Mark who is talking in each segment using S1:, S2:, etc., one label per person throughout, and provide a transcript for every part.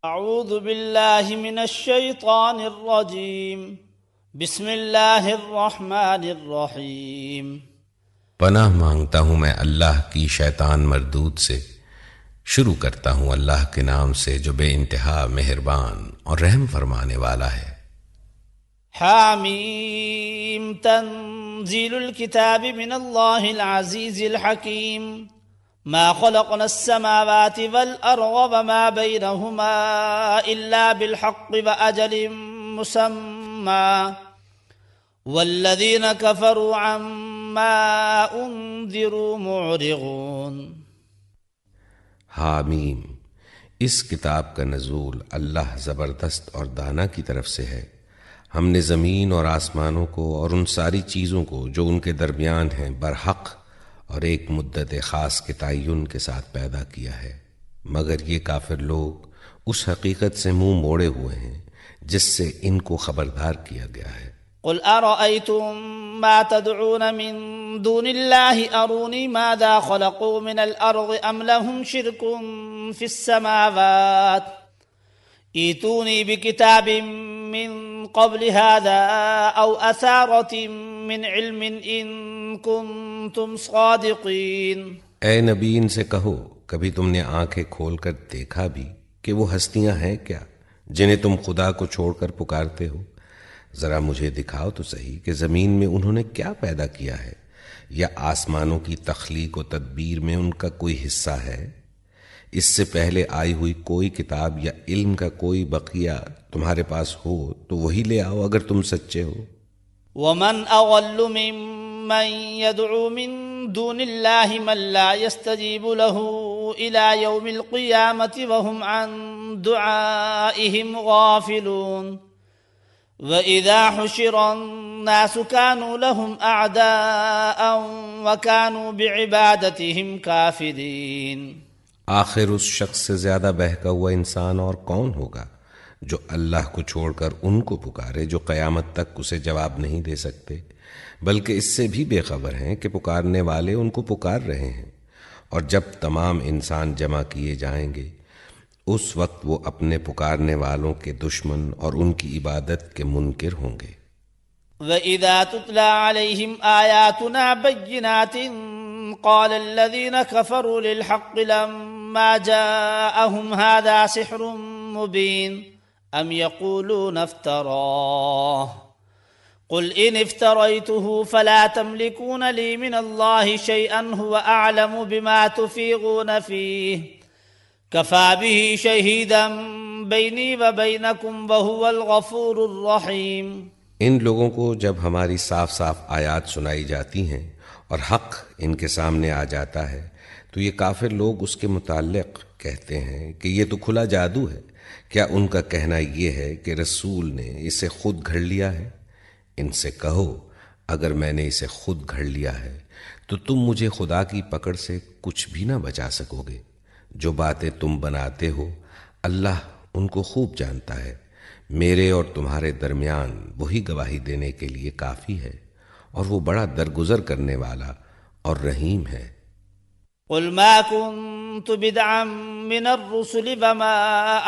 S1: اعوذ باللہ من الشیطان الرجیم بسم اللہ الرحمن الرحیم۔
S2: پناہ مانگتا ہوں میں اللہ کی شیطان مردود سے۔ شروع کرتا ہوں اللہ کے نام سے جو بے انتہا مہربان اور رحم فرمانے والا ہے۔
S1: حامیم تنزیل الکتاب من اللہ العزیز الحکیم۔ ما خلقنا السماوات والأرض وما بينهما إلا بالحق وأجل مسمى والذين كفروا عما أنذروا معرضون۔
S2: حامیم، اس کتاب کا نزول اللہ زبردست اور دانا کی طرف سے ہے۔ ہم نے زمین اور آسمانوں کو اور ان ساری چیزوں کو جو ان کے درمیان ہیں برحق اور ایک مدت خاص کے تعین کے ساتھ پیدا کیا ہے، مگر یہ کافر لوگ اس حقیقت سے منہ موڑے ہوئے ہیں جس سے ان کو خبردار کیا گیا ہے۔
S1: قل ارأيتم ما تدعون من دون الله اروني ماذا خلقوا من الارض ام لهم شرك في السماوات ائتوني بكتاب من قبل هذا او اثارة من علم ان کنتم صادقین۔
S2: اے نبی، ان سے کہو کبھی تم نے آنکھیں کھول کر دیکھا بھی کہ وہ ہستیاں ہیں کیا جنہیں تم خدا کو چھوڑ کر پکارتے ہو؟ ذرا مجھے دکھاؤ تو صحیح کہ زمین میں انہوں نے کیا پیدا کیا ہے، یا آسمانوں کی تخلیق و تدبیر میں ان کا کوئی حصہ ہے؟ اس سے پہلے آئی ہوئی کوئی کتاب یا علم کا کوئی بقیہ تمہارے پاس ہو تو وہی لے آؤ اگر تم سچے ہو۔
S1: ومن اضل ممن يدعو من دون الله من لا يستجيب له الى يوم القيامة وهم عن دعائهم غافلون واذا حشر الناس كانوا لهم اعداء وكانوا بعبادتهم كافرين۔
S2: آخر اس شخص سے زیادہ بہکا ہوا انسان اور کون ہوگا جو اللہ کو چھوڑ کر ان کو پکارے جو قیامت تک اسے جواب نہیں دے سکتے، بلکہ اس سے بھی بے خبر ہیں کہ پکارنے والے ان کو پکار رہے ہیں، اور جب تمام انسان جمع کیے جائیں گے اس وقت وہ اپنے پکارنے والوں کے دشمن اور ان کی عبادت کے منکر ہوں گے۔
S1: وَإِذَا تُتْلَى عَلَيْهِمْ آيَاتُنَا بَيِّنَاتٍ قَالَ الَّذِينَ كَفَرُوا لِلْحَقِّ لَمَّا جَاءَهُمْ هَذَا سِحْرٌ مُبِينٌ أَمْ يَقُولُونَ افْتَرَاهُ قُلْ إِنِ افْتَرَيْتُهُ فَلَا تَمْلِكُونَ لِي مِنَ اللَّهِ شَيْئًا هُوَ أَعْلَمُ بِمَا تُفِيضُونَ فِيهِ كَفَى بِهِ شَهِيدًا بَيْنِي وَبَيْنَكُمْ وَهُوَ الْغَفُورُ الرَّحِيمُ۔
S2: ان لوگوں کو جب ہماری صاف صاف آیات سنائی جاتی ہیں اور حق ان کے سامنے آ جاتا ہے تو یہ کافر لوگ اس کے متعلق کہتے ہیں کہ یہ تو کھلا جادو ہے۔ کیا ان کا کہنا یہ ہے کہ رسول نے اسے خود گھڑ لیا ہے؟ ان سے کہو اگر میں نے اسے خود گھڑ لیا ہے تو تم مجھے خدا کی پکڑ سے کچھ بھی نہ بچا سکو گے۔ جو باتیں تم بناتے ہو اللہ ان کو خوب جانتا ہے۔ میرے اور تمہارے درمیان وہی گواہی دینے کے لیے کافی ہے، اور وہ بڑا درگزر کرنے والا اور رحیم ہے۔
S1: قل ما كنت بدعا من الرسل وما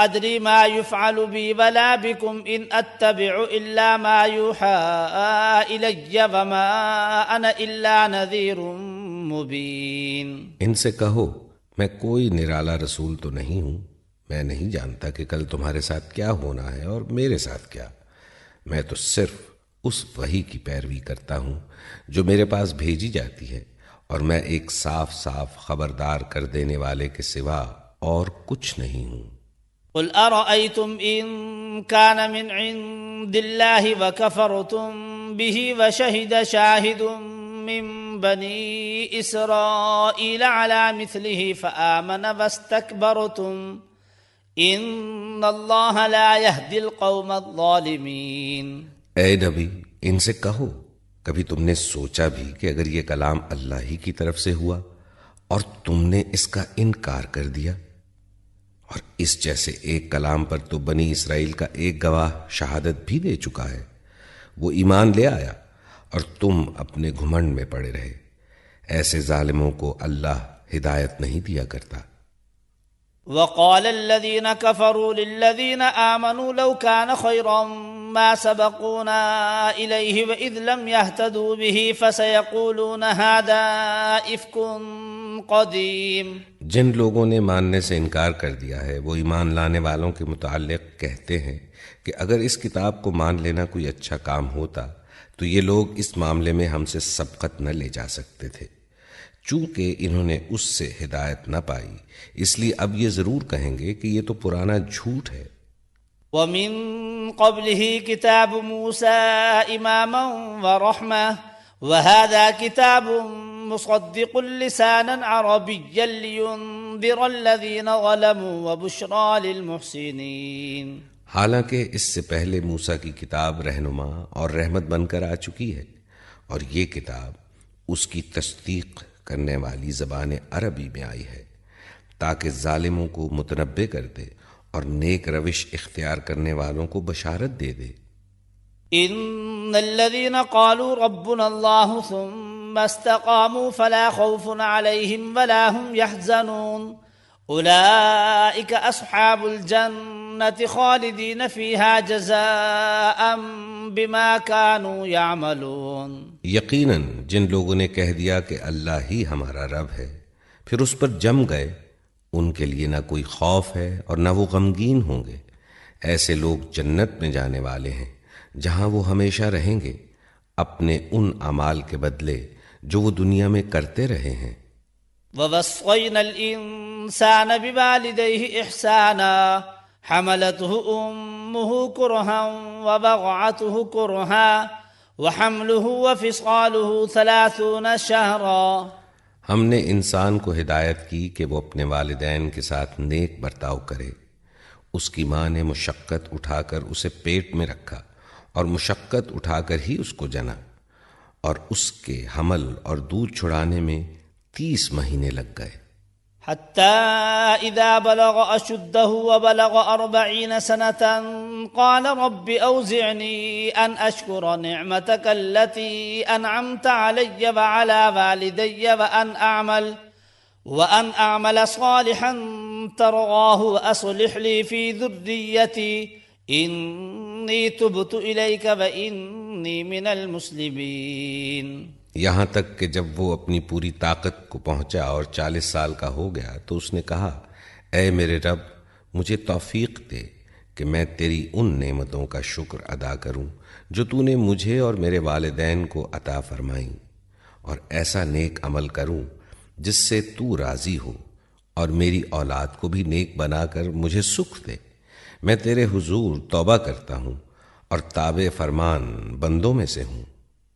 S1: أدري ما يفعل بي ولا بكم إن أتبع إلا ما يوحى إلي وما أنا إلا نذير مبين۔
S2: ان سے کہو میں کوئی نرالا رسول تو نہیں ہوں، میں نہیں جانتا کہ کل تمہارے ساتھ کیا ہونا ہے اور میرے ساتھ کیا۔ میں تو صرف اس وحی کی پیروی کرتا ہوں جو میرے پاس بھیجی جاتی ہے، اور میں ایک صاف صاف خبردار کر دینے والے کے سوا اور کچھ نہیں ہوں۔
S1: قل ارأيتم ان كان من عند الله وكفرتم به وشهد شاهد من بني اسرائيل على مثله فآمن واستكبرتم ان الله لا يهدي القوم الظالمين۔
S2: اے نبی، ان سے کہو کبھی تم نے سوچا بھی کہ اگر یہ کلام اللہ ہی کی طرف سے ہوا اور تم نے اس کا انکار کر دیا، اور اس جیسے ایک کلام پر تو بنی اسرائیل کا ایک گواہ شہادت بھی دے چکا ہے، وہ ایمان لے آیا اور تم اپنے گھمنڈ میں پڑے رہے۔ ایسے ظالموں کو اللہ ہدایت نہیں دیا کرتا۔
S1: وقال الذين كفروا للذين آمنوا لو كان خيرا ما سبقونا إليه وإذ لم يهتدوا به فسيقولون هذا إفك قديم.
S2: جن لوگوں نے ماننے سے انکار کر دیا ہے وہ ایمان لانے والوں کے متعلق کہتے ہیں کہ اگر اس کتاب کو مان لینا کوئی اچھا کام ہوتا تو یہ لوگ اس معاملے میں ہم سے سبقت نہ لے جا سکتے تھے. چونکہ انہوں نے اس سے ہدایت نہ پائی اس لیے اب یہ ضرور کہیں گے کہ یہ تو پرانا جھوٹ ہے.
S1: ومن قبله كتاب موسى إماما ورحمة وهذا كتاب مصدق لسانا عربيا لينذر الذين ظلموا وبشرى للمحسنين.
S2: حالانکہ اس سے پہلے موسیٰ کی کتاب رہنما اور رحمت بن کر آ چکی ہے اور یہ کتاب اس کی تصدیق کرنے والی زبان عربی میں آئی ہے تاکہ ظالموں کو متنبہ کر دے اور نیک روش اختیار کرنے والوں کو بشارت دے دے.
S1: ان الذين قالوا ربنا الله ثم استقاموا فلا خوف عليهم ولا هم يحزنون اولئك اصحاب الجنة خالدين فيها جزاء بما كانوا يعملون.
S2: یقیناً جن لوگوں نے کہہ دیا کہ اللہ ہی ہمارا رب ہے پھر اس پر جم گئے ان کے لیے نہ کوئی خوف ہے اور نہ وہ غمگین ہوں گے. ایسے لوگ جنت میں جانے والے ہیں جہاں وہ ہمیشہ رہیں گے اپنے ان اعمال کے بدلے جو وہ دنیا میں کرتے رہے ہیں.
S1: وَوَصَّيْنَا الْإِنسَانَ بِوَالِدَيْهِ إِحْسَانًا حَمَلَتْهُ أُمُّهُ كُرْهًا وَوَضَعَتْهُ كُرْهًا وَحَمْلُهُ وَفِصَالُهُ 30 شَهْرًا.
S2: ہم نے انسان کو ہدایت کی کہ وہ اپنے والدین کے ساتھ نیک برتاؤ کرے. اس کی ماں نے مشقت اٹھا کر اسے پیٹ میں رکھا اور مشقت اٹھا کر ہی اس کو جنا اور اس کے حمل اور دودھ چھڑانے میں 30 مہینے لگ گئے.
S1: حتى إذا بلغ أشده وبلغ 40 سنة قال رب أوزعني أن أشكر نعمتك التي أنعمت علي وعلى والدي وأن أعمل صالحا ترضاه وأصلح لي في ذريتي إني تبت إليك وإني من المسلمين.
S2: یہاں تک کہ جب وہ اپنی پوری طاقت کو پہنچا اور 40 سال کا ہو گیا تو اس نے کہا اے میرے رب مجھے توفیق دے کہ میں تیری ان نعمتوں کا شکر ادا کروں جو تو نے مجھے اور میرے والدین کو عطا فرمائیں اور ایسا نیک عمل کروں جس سے تو راضی ہو اور میری اولاد کو بھی نیک بنا کر مجھے سکھ دے. میں تیرے حضور توبہ کرتا ہوں اور تابع فرمان بندوں میں سے ہوں.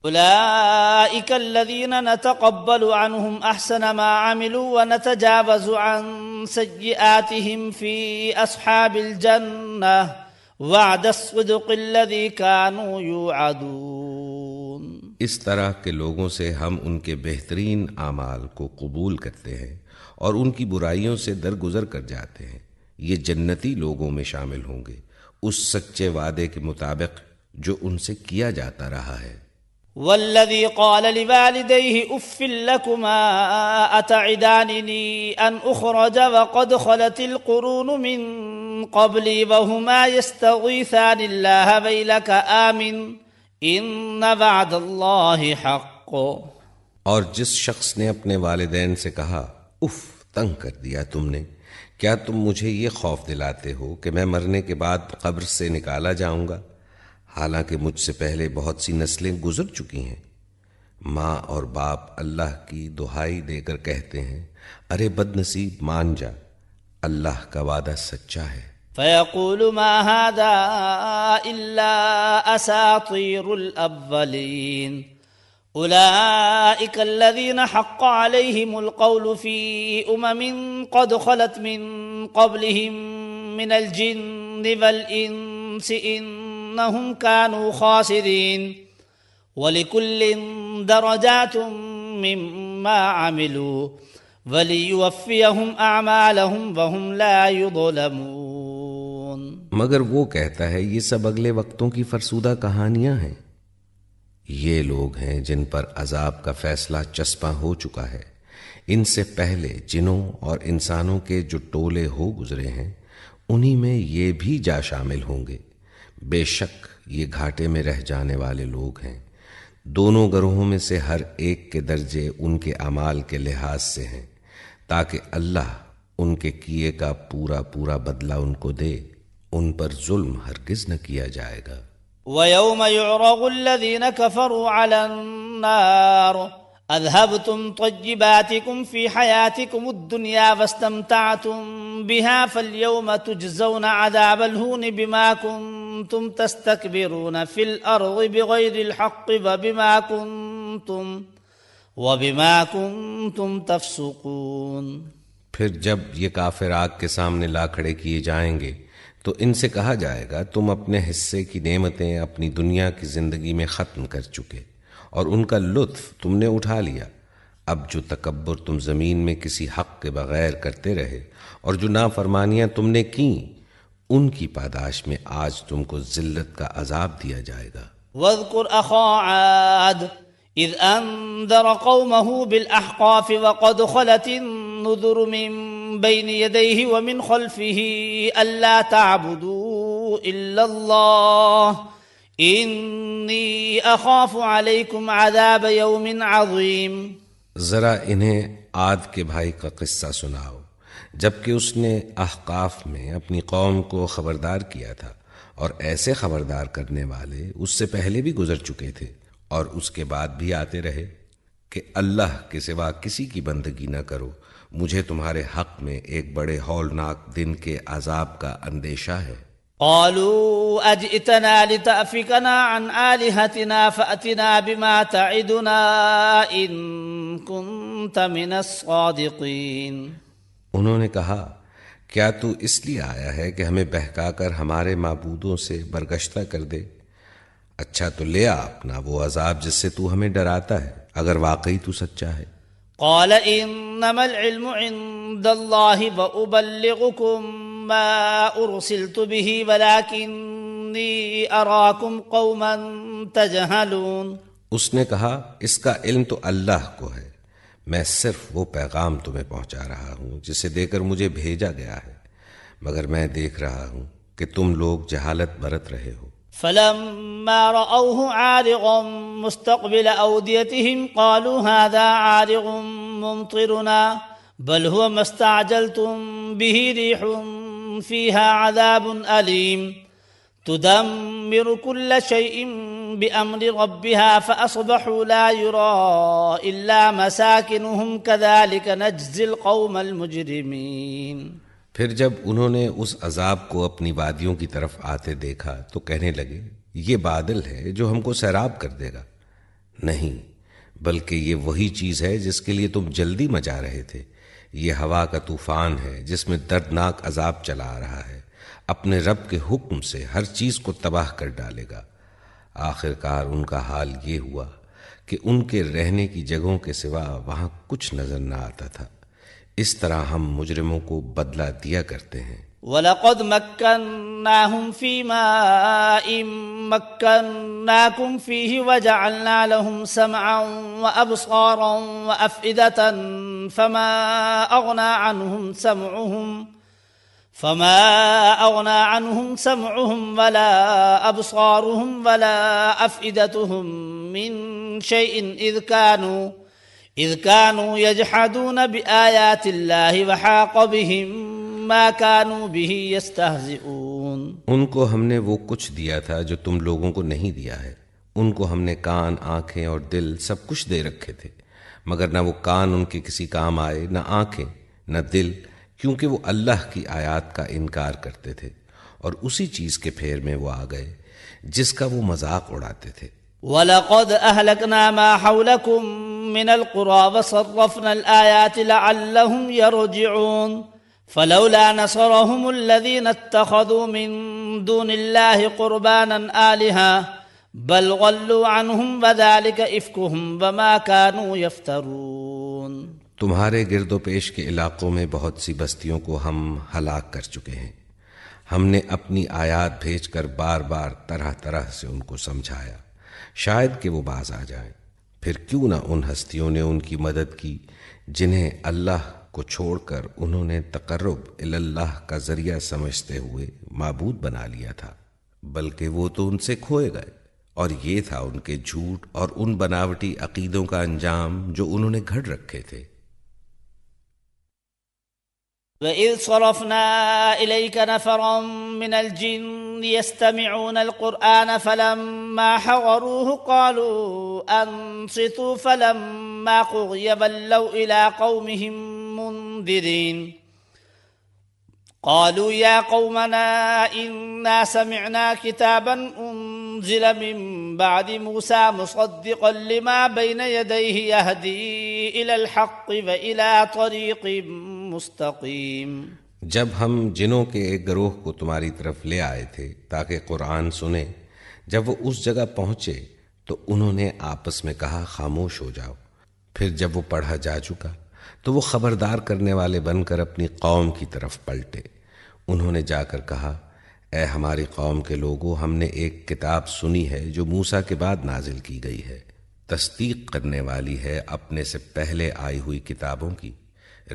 S1: أولئك الذين نتقبل عنهم أحسن ما عملوا ونتجاوز عن سيئاتهم في أصحاب الجنة وعد الصدق الذي كانوا يوعدون.
S2: اس طرح کے لوگوں سے ہم ان کے بہترین اعمال کو قبول کرتے ہیں اور ان کی برائیوں سے درگزر کر جاتے ہیں. یہ جنتی لوگوں میں شامل ہوں گے اس سچے وعدے کے مطابق جو ان سے کیا جاتا رہا ہے.
S1: والذي قال لوالديه اف لكما اتعدانني ان اخرج وقد خلت القرون من قبلي وهما يستغيثان الله ويلك آمن ان وعد الله حق.
S2: اور جس شخص نے اپنے والدین سے کہا اف تنگ کر دیا تم نے، کیا تم مجھے یہ خوف دلاتے ہو کہ میں مرنے کے بعد قبر سے نکالا جاؤں گا حالانکہ مجھ سے پہلے بہت سی نسلیں گزر چکی ہیں. ماں اور باپ اللہ کی دہائی دے کر کہتے ہیں ارے بد نصیب مان جا، اللہ کا وعدہ سچا ہے.
S1: فيقول ما هذا إلا أساطير الأولين أولئك الذين حق عليهم القول في أمم قد خلت من قبلهم من الجن والإنس إنهم كانوا خاسرين ولكل درجات مما عملوا وليوفيهم أعمالهم وهم لا يظلمون.
S2: مگر وہ کہتا ہے یہ سب اگلے وقتوں کی فرسودہ کہانیاں ہیں. یہ لوگ ہیں جن پر عذاب کا فیصلہ چسپاں ہو چکا ہے ان سے پہلے جنوں اور انسانوں کے جو ٹولے ہو گزرے ہیں انہی میں یہ بھی جا شامل ہوں گے۔ بے شک یہ گھاٹے میں رہ جانے والے لوگ ہیں۔ دونوں گروہوں میں سے ہر ایک کے درجے ان کے اعمال کے لحاظ سے ہیں، تاکہ اللہ ان کے کیے کا پورا پورا بدلہ ان کو دے۔ ان پر ظلم ہرگز نہ کیا جائے گا۔
S1: وَيَوْمَ يُعْرَضُ الَّذِينَ كَفَرُوا عَلَى النَّارِ أَذْهَبْتُمْ طَيِّبَاتِكُمْ فِي حَيَاتِكُمُ الدُّنْيَا وَاسْتَمْتَعْتُمْ بِهَا فَالْيَوْمَ تُجْزَوْنَ عَذَابَ الْهُونِ بِمَا كُنْتُمْ تَسْتَكْبِرُونَ فِي الْأَرْضِ بِغَيْرِ الْحَقِّ وَبِمَا كُنْتُمْ تَفْسُقُونَ۔
S2: پھر جب یہ کافر آگ کے سامنے لا کھڑے کیے جائیں گے تو ان سے کہا جائے گا تم اپنے حصے کی نعمتیں اپنی دنیا کی زندگی میں ختم کر چکے اور ان کا لطف تم نے اٹھا لیا۔ اب جو تکبر تم زمین میں کسی حق کے بغیر کرتے رہے اور جو نافرمانیاں تم نے کیں، ان کی پاداش میں آج تم کو ذلت کا عذاب دیا جائے گا۔
S1: وَاذْكُرْ أَخَا عَادٍ إِذْ أَنذَرَ قَوْمَهُ بِالْأَحْقَافِ وَقَدْ خَلَتِ النُّذُرُ مِنْ بَيْنِ يَدَيْهِ وَمِنْ خَلْفِهِ أَلَّا تَعْبُدُوا إِلَّا اللَّهَ إِنِّي أَخَافُ عَلَيْكُمْ عَذَابَ يَوْمٍ عَظِيمٍ۔
S2: ذرا انہیں عاد کے بھائی کا قصہ سناؤ، جبکہ اس نے احقاف میں اپنی قوم کو خبردار کیا تھا، اور ایسے خبردار کرنے والے اس سے پہلے بھی گزر چکے تھے اور اس کے بعد بھی آتے رہے کہ اللہ کے سوا کسی کی بندگی نہ کرو، مجھے تمہارے حق میں ایک بڑے ہولناک دن کے عذاب کا اندیشہ ہے۔
S1: قالوا أجئتنا لتأفكنا عن آلهتنا فأتنا بما تعدنا إن كنت من الصادقين۔
S2: انہوں نے کہا کیا تو اس لیے آیا ہے کہ ہمیں بہکا کر ہمارے معبودوں سے برگشتہ کر دے؟ اچھا تو لے آ اپنا وہ عذاب جس سے تو ہمیں ڈراتا ہے، اگر واقعی تو سچا ہے۔
S1: قال انما العلم عند الله وابلغكم ما ارسلت به ولكني اراكم قوما تجهلون۔
S2: اس نے کہا اس کا علم تو اللہ کو ہے، میں صرف وہ پیغام تمہیں پہنچا رہا ہوں جسے دے کر مجھے بھیجا گیا ہے، مگر میں دیکھ رہا ہوں کہ تم لوگ جہالت برت رہے ہو۔
S1: فلما رأوه عارضا مستقبل أوديتهم قالوا هذا عارض ممطرنا بل هو ما استعجلتم به ريح فيها عذاب أليم تدمر كل شيء بأمر ربها فأصبحوا لا يرى إلا مساكنهم كذلك نجزي القوم المجرمين۔
S2: پھر جب انہوں نے اس عذاب کو اپنی وادیوں کی طرف آتے دیکھا تو کہنے لگے یہ بادل ہے جو ہم کو سیراب کر دے گا۔ نہیں، بلکہ یہ وہی چیز ہے جس کے لیے تم جلدی مچا رہے تھے۔ یہ ہوا کا طوفان ہے جس میں دردناک عذاب چلا آ رہا ہے، اپنے رب کے حکم سے ہر چیز کو تباہ کر ڈالے گا۔ آخر کار ان کا حال یہ ہوا کہ ان کے رہنے کی جگہوں کے سوا وہاں کچھ نظر نہ آتا تھا۔ اس طرح ہم مجرموں کو بدلہ دیا کرتے ہیں۔
S1: وَلَقَدْ مَكَّنَّاهُمْ فِي مَاءٍ مَكَّنَّاكُمْ فِيهِ وَجَعَلْنَا لَهُمْ سَمْعًا وَأَبْصَارًا وَأَفْئِدَةً فما أغنى عنهم سمعهم ولا أبصارهم ولا أفئدتهم من شيء إذ كانوا يجحدون بآيات الله وحاق بهم ما كانوا به يستهزئون۔
S2: ان کو ہم نے وہ کچھ دیا تھا جو تم لوگوں کو نہیں دیا ہے۔ ان کو ہم نے کان، آنکھیں اور دل سب کچھ دے رکھے تھے، مگر نہ وہ کان ان کے کسی کام آئے، نہ آنکھیں، نہ دل، کیونکہ وہ اللہ کی آیات کا انکار کرتے تھے اور اسی چیز کے پھیر میں وہ آ گئے جس کا وہ مذاق اڑاتے تھے۔
S1: وَلَقَدْ أَهْلَكْنَا مَا حَوْلَكُمْ مِنَ الْقُرَى وَصَرَّفْنَا الْآيَاتِ لَعَلَّهُمْ يَرْجِعُونَ فَلَوْلَا نَصَرَهُمُ الَّذِينَ اتَّخَذُوا مِن دُونِ اللَّهِ قُرْبَانًا آلِهَةً بَلْ ضَلُّوا عَنْهُمْ وَذَلِكَ إِفْكُهُمْ وَمَا كَانُوا يَفْتَرُونَ۔
S2: تمہارے گرد و پیش کے علاقوں میں بہت سی بستیوں کو ہم ہلاک کر چکے ہیں۔ ہم نے اپنی آیات بھیج کر بار بار طرح طرح سے ان کو سمجھایا، شاید کہ وہ باز آ جائیں۔ پھر کیوں نہ ان ہستیوں نے ان کی مدد کی جنہیں اللہ کو چھوڑ کر انہوں نے تقرب اللہ کا ذریعہ سمجھتے ہوئے معبود بنا لیا تھا، بلکہ وہ تو ان سے کھوئے گئے، اور یہ تھا ان کے جھوٹ اور ان بناوٹی عقیدوں کا انجام جو انہوں نے گھڑ رکھے تھے۔
S1: وَإِذْ صَرَفْنَا إِلَيْكَ نَفَرًا مِّنَ الْجِنِّ يَسْتَمِعُونَ الْقُرْآنَ فَلَمَّا حَضَرُوهُ قَالُوا أَنصِتُوا فَلَمَّا قُضِيَ وَلَّوْا إِلَىٰ قَوْمِهِم مُّنذِرِينَ قالوا يا قومنا إنا سمعنا كتابا أنزل من بعد موسى مصدقا لما بين يديه يهدي إلى الحق وإلى طريق مستقيم۔
S2: جب ہم جنوں کے ایک گروہ کو تمہاری طرف لے آئے تھے تاکہ قرآن سنیں، جب وہ اس جگہ پہنچے تو انہوں نے آپس میں کہا خاموش ہو جاؤ۔ پھر جب وہ پڑھا جا چکا تو وہ خبردار کرنے والے بن کر اپنی قوم کی طرف پلٹے۔ انہوں نے جا کر کہا، اے ہماری قوم کے لوگوں، ہم نے ایک کتاب سنی ہے جو موسیٰ کے بعد نازل کی گئی ہے، تصدیق کرنے والی ہے اپنے سے پہلے آئی ہوئی کتابوں کی،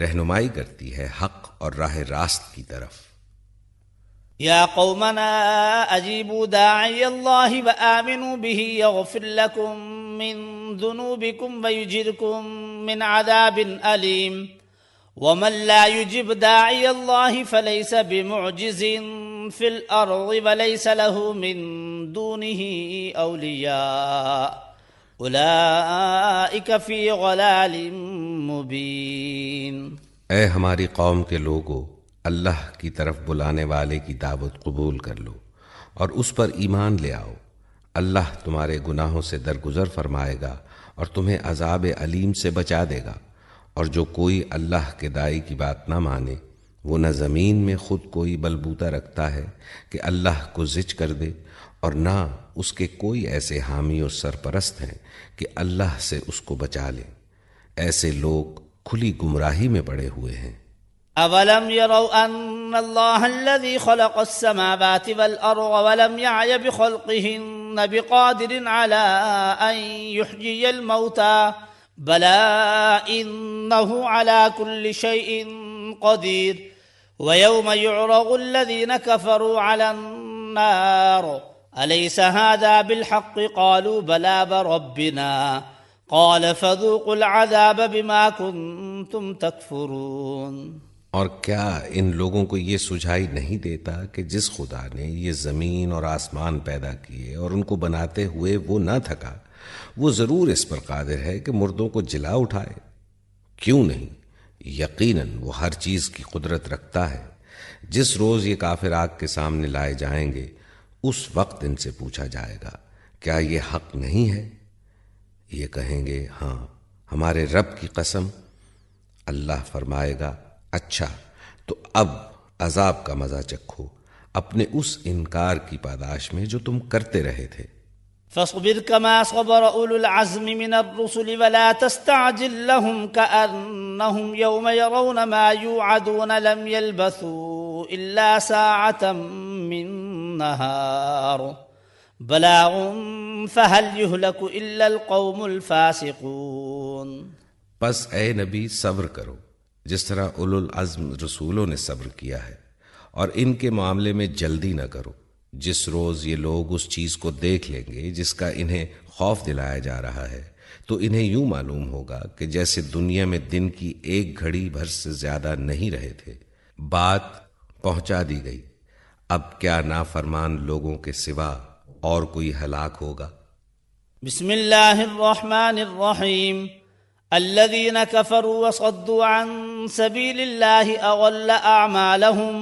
S2: رہنمائی کرتی ہے حق اور راہ راست کی طرف۔
S1: يا قومنا أجيبوا داعي الله وآمنوا به يغفر لكم من ذنوبكم ويجركم من عذاب أليم ومن لا يجب داعي الله فليس بمعجز في الأرض وليس له من دونه أولياء أولئك في ضلال مبين۔
S2: اے ہماری قوم کے لوگو، اللہ کی طرف بلانے والے کی دعوت قبول کر لو اور اس پر ایمان لے آؤ۔ اللہ تمہارے گناہوں سے درگزر فرمائے گا اور تمہیں عذاب علیم سے بچا دے گا، اور جو کوئی اللہ کے داعی کی بات نہ مانے وہ نہ زمین میں خود کوئی بلبوتا رکھتا ہے کہ اللہ کو زج کر دے، اور نہ اس کے کوئی ایسے حامی اور سرپرست ہیں کہ اللہ سے اس کو بچا لیں۔ ایسے لوگ کھلی گمراہی میں پڑے ہوئے ہیں۔
S1: أَوَلَمْ يَرَوْا أَنَّ اللَّهَ الَّذِي خَلَقَ السَّمَاوَاتِ وَالْأَرْضَ وَلَمْ يَعْيَ بِخَلْقِهِنَّ بِقَادِرٍ عَلَىٰ أَن يُحْيِيَ الْمَوْتَىٰ بَلَىٰ إِنَّهُ عَلَىٰ كُلِّ شَيْءٍ قَدِيرٌ وَيَوْمَ يُعْرَضُ الَّذِينَ كَفَرُوا عَلَى النَّارِ أَلَيْسَ هَٰذَا بِالْحَقِّ قَالُوا بَلَىٰ وَرَبِّنَا قَالَ فَذُوقُوا الْعَذَابَ بِمَا كُنتُمْ تَكْفُرُونَ۔
S2: اور کیا ان لوگوں کو یہ سجھائی نہیں دیتا کہ جس خدا نے یہ زمین اور آسمان پیدا کیے اور ان کو بناتے ہوئے وہ نہ تھکا، وہ ضرور اس پر قادر ہے کہ مردوں کو جلا اٹھائے؟ کیوں نہیں، یقیناً وہ ہر چیز کی قدرت رکھتا ہے۔ جس روز یہ کافر آگ کے سامنے لائے جائیں گے اس وقت ان سے پوچھا جائے گا، کیا یہ حق نہیں ہے؟ یہ کہیں گے، ہاں ہمارے رب کی قسم۔ اللہ فرمائے گا، اچھا تو اب عذاب کا مزہ چکھو اپنے اس انکار کی پاداش میں جو تم کرتے رہے تھے۔
S1: فاصبر كما صبر أولو العزم من الرسل ولا تستعجل لهم كأنهم يوم يرون ما يوعدون لم يلبثوا إلا ساعة من نهار بلاغ فهل يهلك إلا القوم الفاسقون۔
S2: پس اے نبی صبر کرو جس طرح اولو العزم رسولوں نے صبر کیا ہے، اور ان کے معاملے میں جلدی نہ کرو۔ جس روز یہ لوگ اس چیز کو دیکھ لیں گے جس کا انہیں خوف دلایا جا رہا ہے تو انہیں یوں معلوم ہوگا کہ جیسے دنیا میں دن کی ایک گھڑی بھر سے زیادہ نہیں رہے تھے۔ بات پہنچا دی گئی، اب کیا نافرمان لوگوں کے سوا اور کوئی ہلاک ہوگا؟
S1: بسم اللہ الرحمن الرحیم۔ الذين كفروا وصدوا عن سبيل الله أضل أعمالهم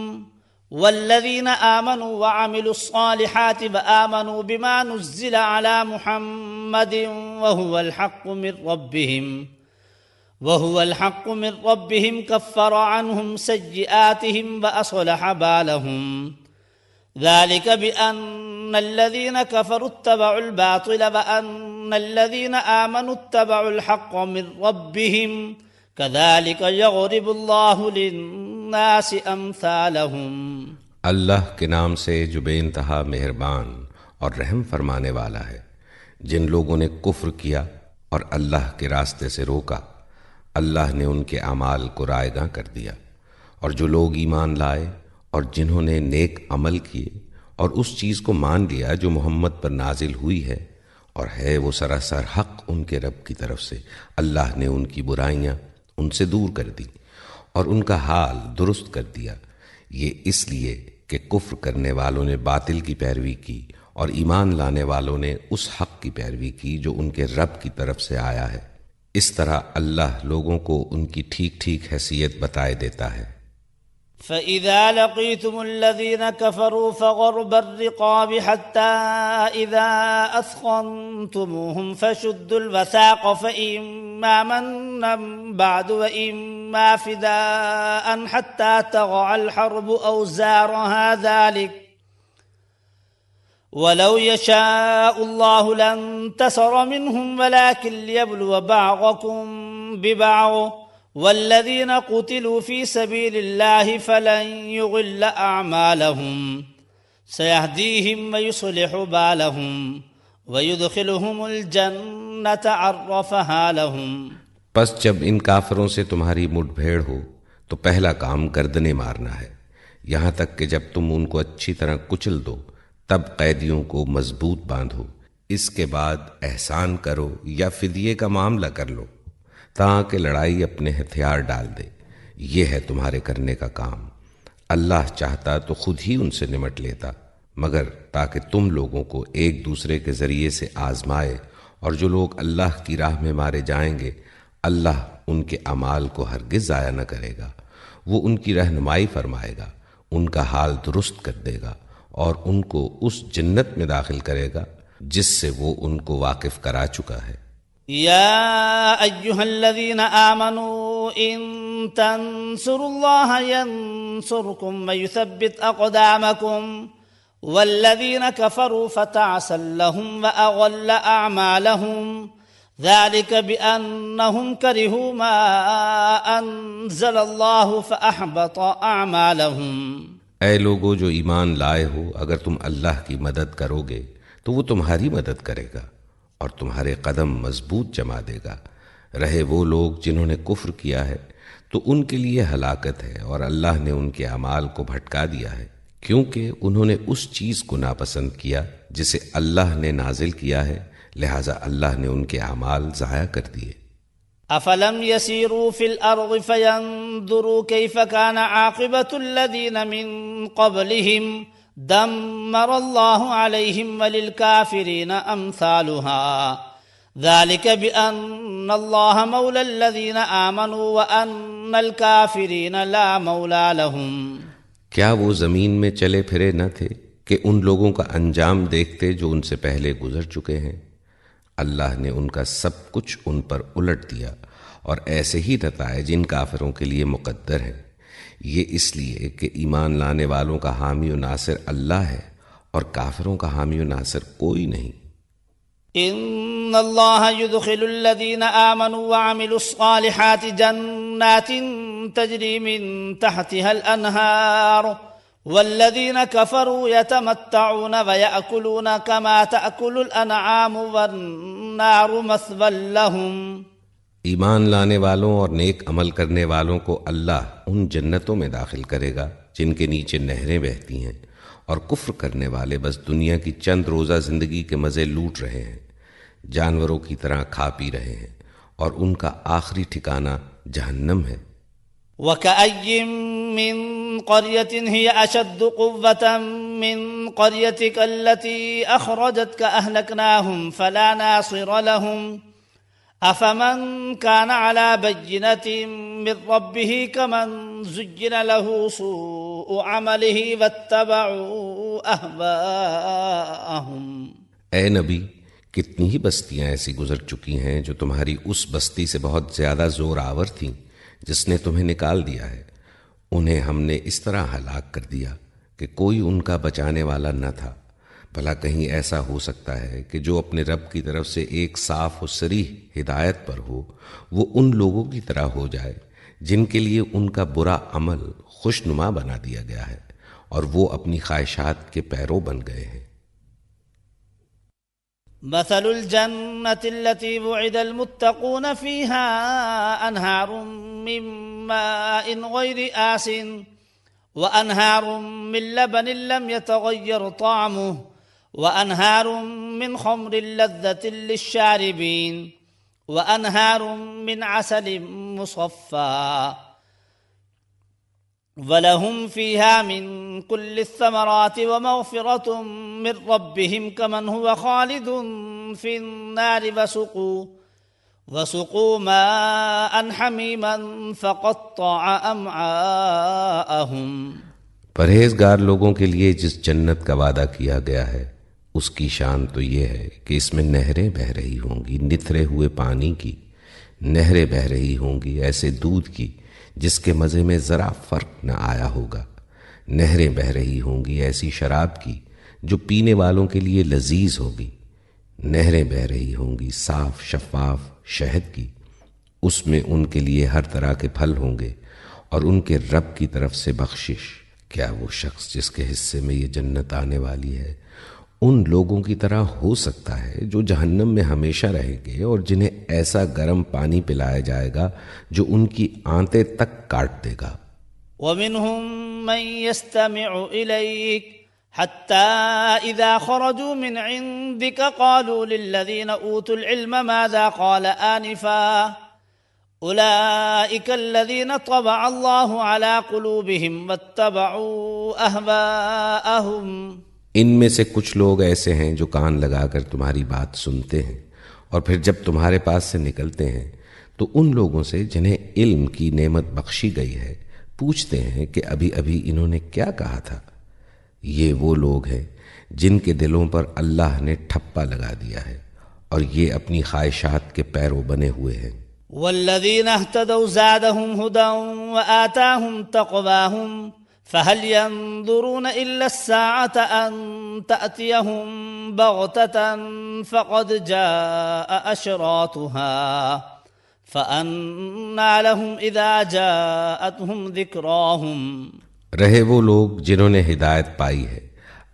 S1: والذين آمنوا وعملوا الصالحات وآمنوا بما نزل على محمد وهو الحق من ربهم كفر عنهم سيئاتهم وأصلح بالهم ذلك بأن الذين كفروا اتبعوا الباطل وأن الذين آمنوا اتبعوا الحق من ربهم كذلك يضرب الله للناس أمثالهم۔
S2: اللہ کے نام سے جو بے انتہا مہربان اور رحم فرمانے والا ہے۔ جن لوگوں نے کفر کیا اور اللہ کے راستے سے روکا، اللہ نے ان کے اعمال کو رائیگاں کر دیا۔ اور جو لوگ ایمان لائے اور جنہوں نے نیک عمل کیے اور اس چیز کو مان لیا جو محمد پر نازل ہوئی ہے اور ہے وہ سراسر حق ان کے رب کی طرف سے، اللہ نے ان کی برائیاں ان سے دور کر دی اور ان کا حال درست کر دیا۔ یہ اس لیے کہ کفر کرنے والوں نے باطل کی پیروی کی اور ایمان لانے والوں نے اس حق کی پیروی کی جو ان کے رب کی طرف سے آیا ہے۔ اس طرح اللہ لوگوں کو ان کی ٹھیک ٹھیک حیثیت بتائے دیتا ہے۔
S1: فَإِذَا لَقِيتُمُ الَّذِينَ كَفَرُوا فَضَرْبَ الرِّقَابِ حَتَّى إِذَا أَثْخَنْتُمُوهُمْ فَشُدُّوا الْوَثَاقَ فَإِمَّا مَنًّا بَعْدُ وَإِمَّا فِدَاءً حَتَّى تَضَعَ الْحَرْبُ أَوْزَارَهَا ذَلِكَ وَلَوْ يَشَاءُ اللَّهُ لَانتَصَرَ مِنْهُمْ وَلَكِنْ لِيَبْلُوَ بَعْضَكُمْ بِبَعْضٍ والذين قتلوا في سبيل الله فلن يضل أعمالهم سيهديهم ويصلح بالهم ويدخلهم الجنة عرفها لهم۔
S2: پس جب ان کافروں سے تمہاری مٹ بھیڑ ہو تو پہلا کام گردنیں مارنا ہے، یہاں تک کہ جب تم ان کو اچھی طرح کچل دو تب قیدیوں کو مضبوط باندھو، اس کے بعد احسان کرو یا فدیے کا معاملہ کر لو تاکہ لڑائی اپنے ہتھیار ڈال دے۔ یہ ہے تمہارے کرنے کا کام۔ اللہ چاہتا تو خود ہی ان سے نمٹ لیتا، مگر تاکہ تم لوگوں کو ایک دوسرے کے ذریعے سے آزمائے، اور جو لوگ اللہ کی راہ میں مارے جائیں گے اللہ ان کے اعمال کو ہرگز ضائع نہ کرے گا، وہ ان کی رہنمائی فرمائے گا، ان کا حال درست کر دے گا اور ان کو اس جنت میں داخل کرے گا جس سے وہ ان کو واقف کرا چکا ہے۔
S1: يا أيها الذين آمنوا إن تنصروا الله ينصركم ويثبت أقدامكم والذين كفروا فتعسا لهم وأضل أعمالهم ذلك بأنهم كرهوا ما أنزل الله فأحبط أعمالهم۔
S2: اے لوگو جو ایمان لائے ہو، اگر تم اللہ کی مدد کرو گے تو وہ تمہاری مدد کرے گا اور تمہارے قدم مضبوط جما دے گا۔ رہے وہ لوگ جنہوں نے کفر کیا ہے تو ان کے لیے ہلاکت ہے، اور اللہ نے ان کے اعمال کو بھٹکا دیا ہے کیونکہ انہوں نے اس چیز کو ناپسند کیا جسے اللہ نے نازل کیا ہے، لہذا اللہ نے ان کے اعمال ضائع کر دیے۔
S1: أفلم يسيروا في الأرض فينظروا كيف كان عاقبة الذين من قبلهم دمر الله عليهم وللكافرين أمثالها ذلك بأن الله مولى الذين آمنوا وأن الكافرين لا مولى لهم۔
S2: کیا وہ زمین میں چلے پھرے نہ تھے کہ ان لوگوں کا انجام دیکھتے جو ان سے پہلے گزر چکے ہیں؟ اللہ نے ان کا سب کچھ ان پر الٹ دیا، اور ایسے ہی نتائج ان کافروں کے لیے مقدر ہیں۔ یہ اس لیے کہ ایمان لانے والوں کا حامی و ناصر اللہ ہے اور کافروں کا حامی و ناصر کوئی نہیں۔
S1: ان اللہ يدخل الذين آمنوا وعملوا الصالحات جنات تجری من تحتها الانہار والذين كفروا يتمتعون ويأكلون كما تأكل الأنعام والنار مثوى لهم۔
S2: ایمان لانے والوں اور نیک عمل کرنے والوں کو اللہ ان جنتوں میں داخل کرے گا جن کے نیچے نہریں بہتی ہیں، اور کفر کرنے والے بس دنیا کی چند روزہ زندگی کے مزے لوٹ رہے ہیں، جانوروں کی طرح کھا پی رہے ہیں، اور ان کا آخری ٹھکانہ جہنم ہے۔
S1: وَكَأَيٍّ مِّن قَرْيَةٍ هِيَ أَشَدُّ قُوَّةً مِّن قَرْيَتِكَ الَّتِي أَخْرَجَتْكَ أَهْلَكْنَاهُمْ فَلَا نَاصِرَ لَهُمْ أَفَمَنْ كَانَ عَلَى بَيِّنَةٍ مِّن رَّبِّهِ كَمَنْ زُيِّنَ لَهُ سُوءُ عَمَلِهِ وَاتَّبَعُوا أَهْوَاءَهُمْ۔
S2: اے نبی، کتنی ہی بستیاں ایسی گزر چکی ہیں جو تمہاری اس بستی سے بہت زیادہ زور آور تھیں جس نے تمہیں نکال دیا ہے، انہیں ہم نے اس طرح ہلاک کر دیا کہ کوئی ان کا بچانے والا نہ تھا۔ بھلا کہیں ایسا ہو سکتا ہے کہ جو اپنے رب کی طرف سے ایک صاف و صریح ہدایت پر ہو وہ ان لوگوں کی طرح ہو جائے جن کے لیے ان کا برا عمل خوشنما بنا دیا گیا ہے اور وہ اپنی خواہشات کے پیرو بن گئے ہیں۔
S1: مثل الجنة التي وعد المتقون فيها أنهار من ماء غير آسن وأنهار من لبن لم يتغير طعمه وأنهار من خمر لذة للشاربين وأنهار من عسل مصفى ولهم فيها من كل الثمرات ومغفرة من ربهم كمن هو خالد في النار وسقوا ماء حميما فقطع أمعاءهم۔
S2: پرہیزگار لوگوں کے لیے جس جنت کا وعدہ کیا گیا ہے اس کی شان تو یہ ہے کہ اس میں نہریں بہہ رہی ہوں گی نتھرے ہوئے پانی کی، نہریں بہہ رہی ہوں گی ایسے دودھ کی جس کے مزے میں ذرا فرق نہ آیا ہوگا، نہریں بہہ رہی ہوں گی ایسی شراب کی جو پینے والوں کے لیے لذیذ ہوگی، نہریں بہہ رہی ہوں گی صاف شفاف شہد کی، اس میں ان کے لیے ہر طرح کے پھل ہوں گے اور ان کے رب کی طرف سے بخشش۔ کیا وہ شخص جس کے حصے میں یہ جنت آنے والی ہے ان لوگوں کی طرح ہو سکتا ہے جو جہنم میں ہمیشہ رہیں گے اور جنہیں ایسا گرم پانی پلایا جائے گا جو ان کی آنتیں تک کاٹ دے گا۔
S1: وَمِنْهُمْ مَنْ يَسْتَمِعُ إِلَيْكَ حَتَّى إِذَا خَرَجُوا مِنْ عِنْدِكَ قَالُوا لِلَّذِينَ أُوتُوا الْعِلْمَ مَاذَا قَالَ آنِفًا أُولَئِكَ الَّذِينَ طَبَعَ اللَّهُ عَلَى قُلُوبِهِمْ وَاتَّبَعُوا أَهْوَاءَهُمْ۔
S2: ان میں سے کچھ لوگ ایسے ہیں جو کان لگا کر تمہاری بات سنتے ہیں اور پھر جب تمہارے پاس سے نکلتے ہیں تو ان لوگوں سے جنہیں علم کی نعمت بخشی گئی ہے پوچھتے ہیں کہ ابھی ابھی انہوں نے کیا کہا تھا۔ یہ وہ لوگ ہیں جن کے دلوں پر اللہ نے ٹھپا لگا دیا ہے اور یہ اپنی خواہشات کے پیرو بنے ہوئے ہیں۔
S1: والذین اہتدوا زادہم ہدی وآتاہم تقواہم فهل ينظرون إلا الساعة أن تأتيهم بغتة فقد جاء أشراطها فأنى لهم إذا جاءتهم ذكراهم۔
S2: رہے وہ لوگ جنہوں نے ہدایت پائی ہے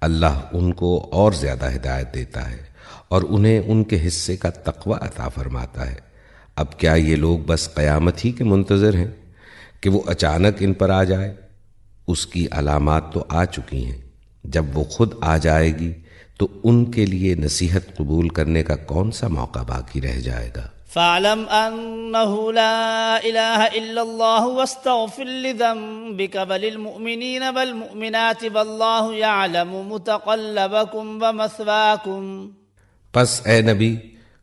S2: اللہ ان کو اور زیادہ ہدایت دیتا ہے اور انہیں ان کے حصے کا تقوی عطا فرماتا ہے۔ اب کیا یہ لوگ بس قیامت ہی کے منتظر ہیں کہ وہ اچانک ان پر آ جائے؟ اس کی علامات تو آ چکی ہیں، جب وہ خود آ جائے گی تو ان کے لیے نصیحت قبول کرنے کا کون سا موقع باقی رہ جائے گا۔
S1: فاعلم انه لا اله الا الله واستغفر لذنبك وللمؤمنين والمؤمنات والله يعلم متقلبكم ومثواكم۔
S2: پس اے نبی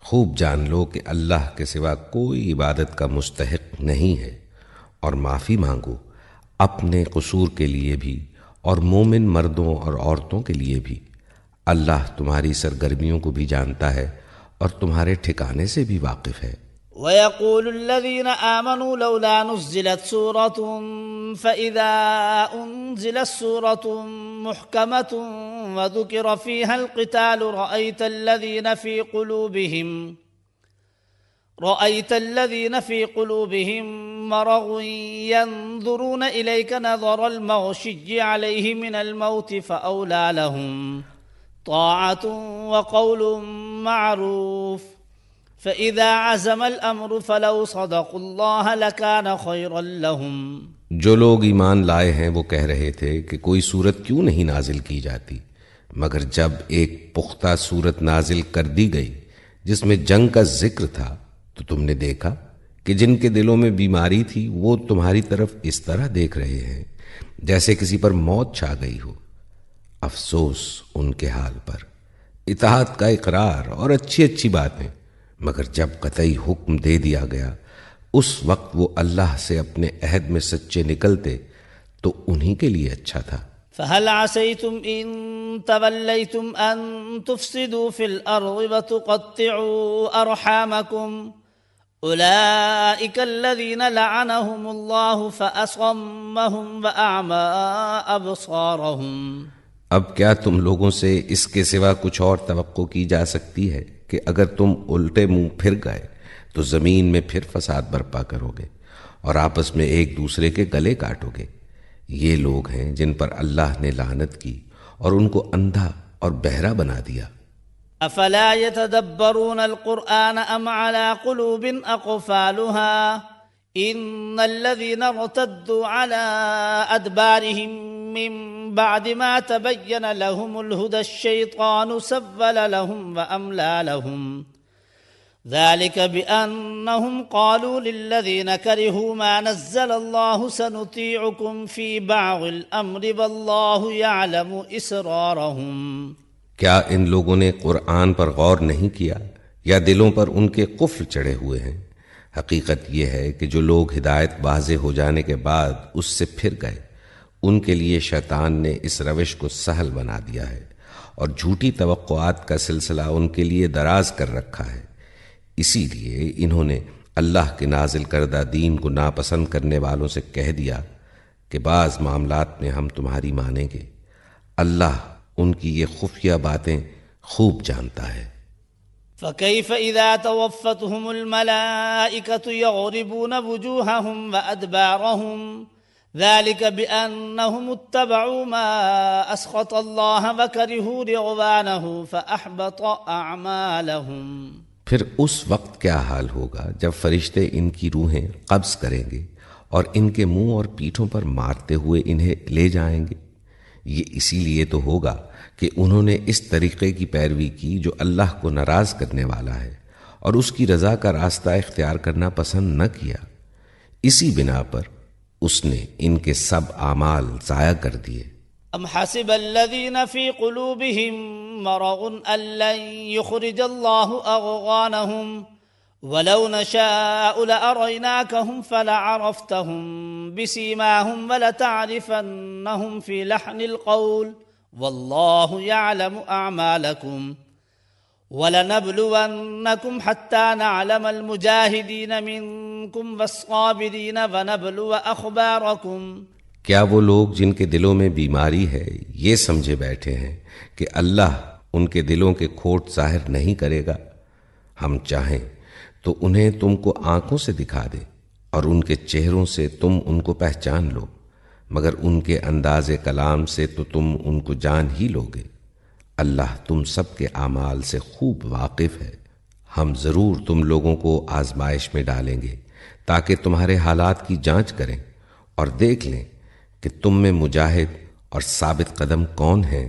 S2: خوب جان لو کہ اللہ کے سوا کوئی عبادت کا مستحق نہیں ہے، اور معافی مانگو اپنے قصور کے لیے بھی اور مومن مردوں اور عورتوں کے لیے بھی۔ اللہ تمہاری سرگرمیوں کو بھی جانتا ہے اور تمہارے ٹھکانے سے بھی واقف ہے۔
S1: وَيَقُولُ الَّذِينَ آمَنُوا لَوْلَا نُزِّلَتْ سُورَةٌ فَإِذَا أُنزِلَتْ سُورَةٌ مُحْكَمَةٌ وَذُكِرَ فِيهَا الْقِتَالُ رأيت الذين في قلوبهم مرض ينظرون إليك نظر المغشي عليه من الموت فأولى لهم طاعة وقول معروف فإذا عزم الأمر فلو صدقوا الله لكان خيرا لهم۔
S2: جو لوگ ایمان لائے ہیں وہ کہہ رہے تھے کہ کوئی صورت کیوں نہیں نازل کی جاتی، مگر جب ایک پختہ صورت نازل کر دی گئی جس میں جنگ کا ذکر تھا تو تم نے دیکھا کہ جن کے دلوں میں بیماری تھی وہ تمہاری طرف اس طرح دیکھ رہے ہیں جیسے کسی پر موت چھا گئی ہو۔ افسوس ان کے حال پر۔ اطاعت کا اقرار اور اچھی اچھی باتیں، مگر جب قطعی حکم دے دیا گیا اس وقت وہ اللہ سے اپنے عہد میں سچے نکلتے تو انہی کے لیے اچھا تھا۔
S1: فهل عسيتم إن توليتم أن تفسدوا في الأرض وتقطعوا أرحامكم أولئك الذين لعنهم الله فأصمهم وأعمى أبصارهم۔
S2: اب کیا تم لوگوں سے اس کے سوا کچھ اور توقع کی جا سکتی ہے کہ اگر تم الٹے منہ پھر گئے تو زمین میں پھر فساد برپا کرو گے اور آپس میں ایک دوسرے کے گلے کاٹو گے۔ یہ لوگ ہیں جن پر اللہ نے لعنت کی اور ان کو اندھا اور بہرا بنا دیا۔
S1: افلا يتدبرون القرآن ام على قلوب اقفالها ان الذين ارتدوا على ادبارهم من بعد ما تبين لهم الهدى الشيطان سول لهم واملى لهم ذلك بأنهم قالوا للذين كرهوا ما نزل الله سنطيعكم في بعض الأمر والله يعلم إسرارهم۔
S2: کیا ان لوگوں نے قرآن پر غور نہیں کیا یا دلوں پر ان کے قفل چڑھے ہوئے ہیں؟ حقیقت یہ ہے کہ جو لوگ ہدایت واضح ہو جانے کے بعد اس سے پھر گئے، ان کے لیے شیطان نے اس روش کو سہل بنا دیا ہے اور جھوٹی توقعات کا سلسلہ ان کے لیے دراز کر رکھا ہے۔ اسی لیے انہوں نے اللہ کے نازل کردہ دین کو ناپسند کرنے والوں سے کہہ دیا کہ بعض معاملات میں ہم تمہاری مانیں گے، اللہ ان کی یہ خفیہ باتیں خوب جانتا ہے۔
S1: فكيف إذا توفتهم الملائكة يضربون وجوههم وأدبارهم ذلك بأنهم اتبعوا ما أسخط الله وكرهوا رضوانه فأحبط أعمالهم۔
S2: پھر اس وقت کیا حال ہوگا جب فرشتے ان کی روحیں قبض کریں گے اور ان کے منہ اور پیٹھوں پر مارتے ہوئے انہیں لے جائیں گے؟ یہ اسی لیے تو ہوگا کہ انہوں نے اس طریقے کی پیروی کی جو اللہ کو ناراض کرنے والا ہے اور اس کی رضا کا راستہ اختیار کرنا پسند نہ کیا، اسی بنا پر اس نے ان کے سب اعمال ضائع کر دیے۔
S1: ام حسب الذين في قلوبهم مرض ان لن يخرج الله اضغانهم ولو نشاء لأريناكهم فلعرفتهم بسيماهم ولتعرفنهم في لحن القول والله يعلم أعمالكم ولنبلونكم حتى نعلم المجاهدين منكم والصابرين ونبلو أخباركم۔
S2: کیا وہ لوگ جن کے دلوں میں بیماری ہے یہ سمجھے بیٹھے ہیں کہ اللہ ان کے دلوں کے کھوٹ ظاہر نہیں کرے گا؟ ہم چاہیں تو انہیں تم کو آنکھوں سے دکھا دے اور ان کے چہروں سے تم ان کو پہچان لو، مگر ان کے انداز کلام سے تو تم ان کو جان ہی لوگے۔ اللہ تم سب کے اعمال سے خوب واقف ہے۔ ہم ضرور تم لوگوں کو آزمائش میں ڈالیں گے تاکہ تمہارے حالات کی جانچ کریں اور دیکھ لیں کہ تم میں مجاہد اور ثابت قدم کون ہیں۔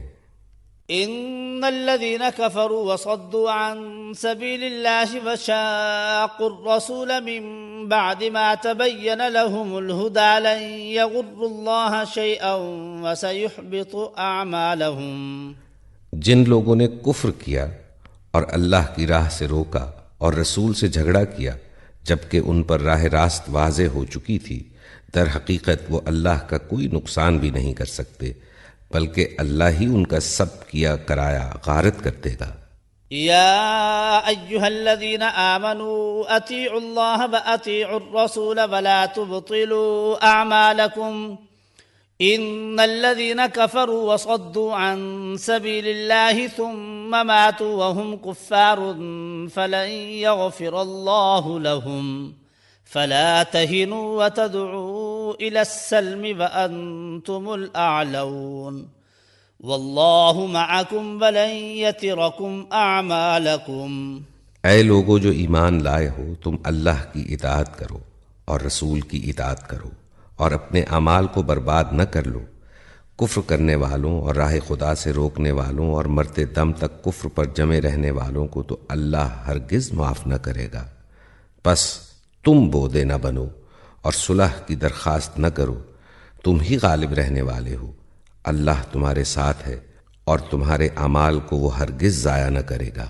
S1: ان الذين كفروا وصدوا عن سبيل الله وشاقوا الرسول من بعد ما تبين لهم الهدى لن يضروا الله شيئا وسيحبط اعمالهم۔
S2: جن لوگوں نے کفر کیا اور اللہ کی راہ سے روکا اور رسول سے جھگڑا کیا جبکہ ان پر راہ راست واضح ہو چکی تھی، در حقیقت وہ اللہ کا کوئی نقصان بھی نہیں کر سکتے، بلکہ اللہ ہی ان کا سب کیا کرایا غارت کر دے گا۔
S1: یا ایھا الذین آمنوا اطیعوا اللہ واطیعوا الرسول ولا تبطلوا اعمالکم ان الذین کفروا وصدوا عن سبیل اللہ ثم ماتوا وهم کفار فلن یغفر اللہ لهم فلا تهنوا وتدعوا إلى السلم وأنتم الأعلون والله معكم ولن يتركم أعمالكم۔
S2: اے لوگو جو ایمان لائے ہو، تم اللہ کی اطاعت کرو اور رسول کی اطاعت کرو اور اپنے اعمال کو برباد نہ کر لو۔ کفر کرنے والوں اور راہ خدا سے روکنے والوں اور مرتے دم تک کفر پر جمے رہنے والوں کو تو اللہ ہرگز معاف نہ کرے گا۔ پس تم بودے نہ بنو اور صلح کی درخواست نہ کرو، تم ہی غالب رہنے والے ہو۔ اللہ تمہارے ساتھ ہے اور تمہارے اعمال کو وہ ہرگز ضائع نہ کرے گا۔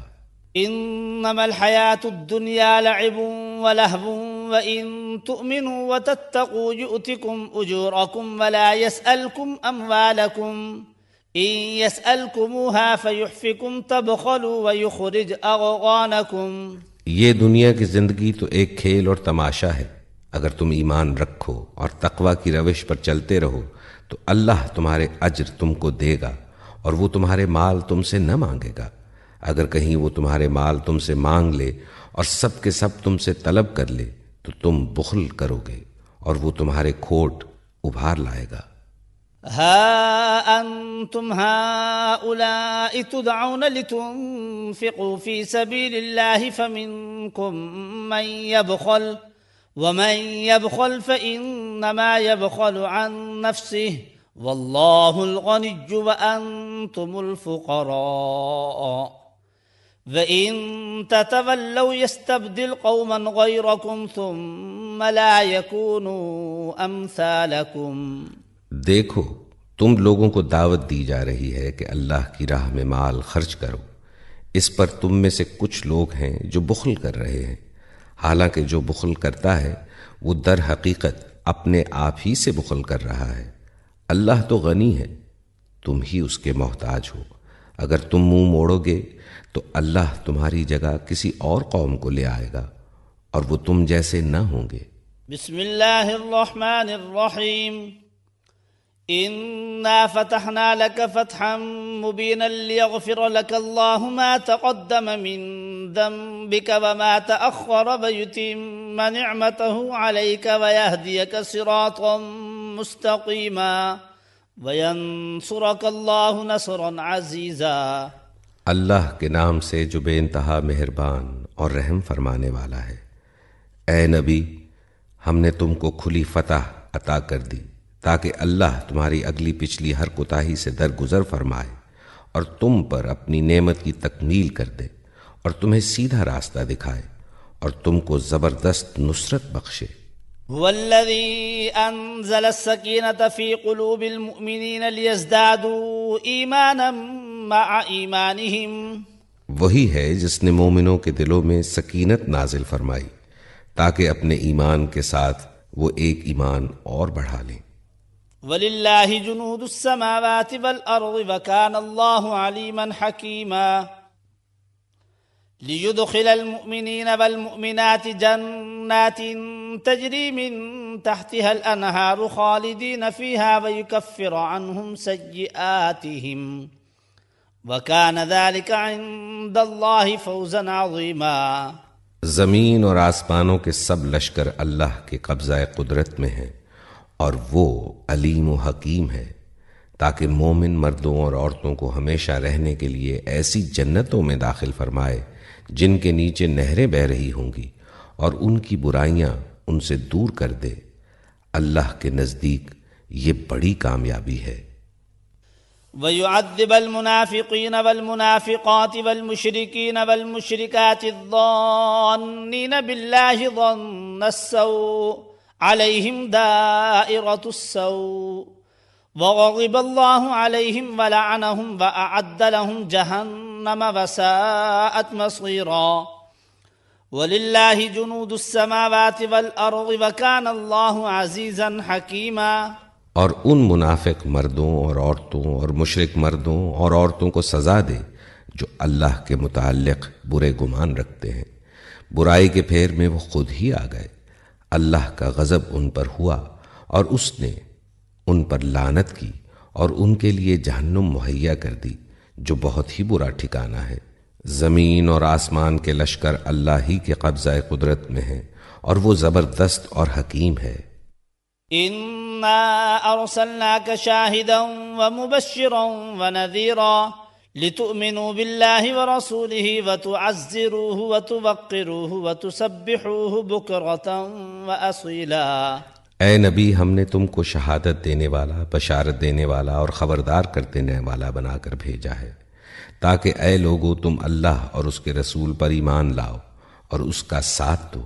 S1: انما الحیاۃ الدنیا لعب ولہو وان تؤمنوا وتتقوا یؤتکم اجورکم ولا یسألکم اموالکم ان یسألکموها فیحفکم تبخلوا ویخرج اضغانکم۔
S2: یہ دنیا کی زندگی تو ایک کھیل اور تماشا ہے، اگر تم ایمان رکھو اور تقوی کی روش پر چلتے رہو تو اللہ تمہارے اجر تم کو دے گا اور وہ تمہارے مال تم سے نہ مانگے گا۔ اگر کہیں وہ تمہارے مال تم سے مانگ لے اور سب کے سب تم سے طلب کر لے تو تم بخل کرو گے اور وہ تمہارے کھوٹ ابھار لائے گا۔
S1: ها أنتم هؤلاء تدعون لتنفقوا في سبيل الله فمنكم من يبخل ومن يبخل فإنما يبخل عن نفسه والله الغني وأنتم الفقراء وَإِن تَتَوَلَّوْا يَسْتَبْدِلْ قَوْمًا غَيْرَكُمْ ثُمَّ لَا يَكُونُوا أَمْثَالَكُمْ۔
S2: دیکھو تم لوگوں کو دعوت دی جا رہی ہے کہ اللہ کی راہ میں مال خرچ کرو، اس پر تم میں سے کچھ لوگ ہیں جو بخل کر رہے ہیں، حالانکہ جو بخل کرتا ہے وہ در حقیقت اپنے آپ ہی سے بخل کر رہا ہے۔ اللہ تو غنی ہے، تم ہی اس کے محتاج ہو۔ اگر تم منہ موڑو گے تو اللہ تمہاری جگہ کسی اور قوم کو لے آئے گا اور وہ تم جیسے نہ ہوں گے۔
S1: بسم اللہ الرحمن الرحیم۔ إنا فتحنا لك فتحا مبينا ليغفر لك الله ما تقدم من ذنبك وما تأخر ويتم نعمته عليك ويهديك صراطا مستقيما وينصرك الله نصرا عزيزا۔
S2: اللہ کے نام سے جو بے انتہا مہربان اور رحم فرمانے والا ہے۔ اے نبی، ہم نے تم کو کھلی فتح عطا کر دی تاکہ اللہ تمہاری اگلی پچھلی ہر کوتاہی سے درگزر فرمائے اور تم پر اپنی نعمت کی تکمیل کر دے اور تمہیں سیدھا راستہ دکھائے اور تم کو زبردست نصرت بخشے۔
S1: هو الذي أنزل السكينة في قلوب المؤمنين ليزدادوا إيمانا مع إيمانهم۔
S2: وہی ہے جس نے مومنوں کے دلوں میں سکینت نازل فرمائی تاکہ اپنے ایمان کے ساتھ وہ ایک ایمان اور بڑھا لیں۔
S1: وَلِلَّهِ جُنُودُ السَّمَاوَاتِ وَالْأَرْضِ وَكَانَ اللَّهُ عَلِيمًا حَكِيمًا لِيُدْخِلَ الْمُؤْمِنِينَ وَالْمُؤْمِنَاتِ جَنَّاتٍ تَجْرِي مِن تَحْتِهَا الْأَنْهَارُ خَالِدِينَ فِيهَا وَيُكَفِّرُ عَنْهُمْ سَيِّئَاتِهِمْ وَكَانَ ذَلِكَ عِندَ اللَّهِ فَوْزًا عَظِيمًا۔
S2: زمین اور آسمانوں کے سب لشکر اللہ کے قبضہ قدرت میں ہیں اور وہ علیم و حکیم ہے تاکہ مومن مردوں اور عورتوں کو ہمیشہ رہنے کے لیے ایسی جنتوں میں داخل فرمائے جن کے نیچے نہریں بہہ رہی ہوں گی اور ان کی برائیاں ان سے دور کر دے۔ اللہ کے نزدیک یہ بڑی کامیابی ہے۔
S1: وَيُعَذِّبَ الْمُنَافِقِينَ وَالْمُنَافِقَاتِ وَالْمُشْرِكِينَ وَالْمُشْرِكَاتِ الظَّانِّينَ بِاللَّهِ ظَنَّ السَّوْءِ عَلَيْهِمْ دَائِرَةُ السَّوْءِ وَغَضِبَ اللَّهُ عَلَيْهِمْ وَلَعَنَهُمْ وَأَعَدَّ لَهُمْ جَهَنَّمَ وَسَاءَتْ مَصِيرًا۔ وَلِلَّهِ جُنُودُ السَّمَاوَاتِ وَالْأَرْضِ وَكَانَ اللَّهُ عَزِيزًا حَكِيمًا۔
S2: اور ان منافق مردوں اور عورتوں اور مشرک مردوں اور عورتوں کو سزا دے جو اللہ کے متعلق برے گمان رکھتے ہیں، برائی کے پھیر میں وہ خود ہی آ گئے۔ اللہ کا غضب ان پر ہوا اور اس نے ان پر لعنت کی اور ان کے لیے جہنم مہیا کر دی جو بہت ہی برا ٹھکانہ ہے۔ زمین اور آسمان کے لشکر اللہ ہی کے قبضہ قدرت میں ہیں اور وہ زبردست اور حکیم ہے۔
S1: اِنَّا أَرْسَلْنَاكَ شَاهِدًا وَمُبَشِّرًا وَنَذِيرًا لِتُؤْمِنُوا بِاللَّهِ وَرَسُولِهِ وَتُعَزِّرُوهُ وَتُوَقِّرُوهُ وَتُسَبِّحُوهُ بُكْرَةً وَأَصِيلًا۔
S2: اے نبی، ہم نے تم کو شہادت دینے والا، بشارت دینے والا اور خبردار کر دینے والا بنا کر بھیجا ہے تاکہ اے لوگو تم اللہ اور اس کے رسول پر ایمان لاؤ اور اس کا ساتھ دو،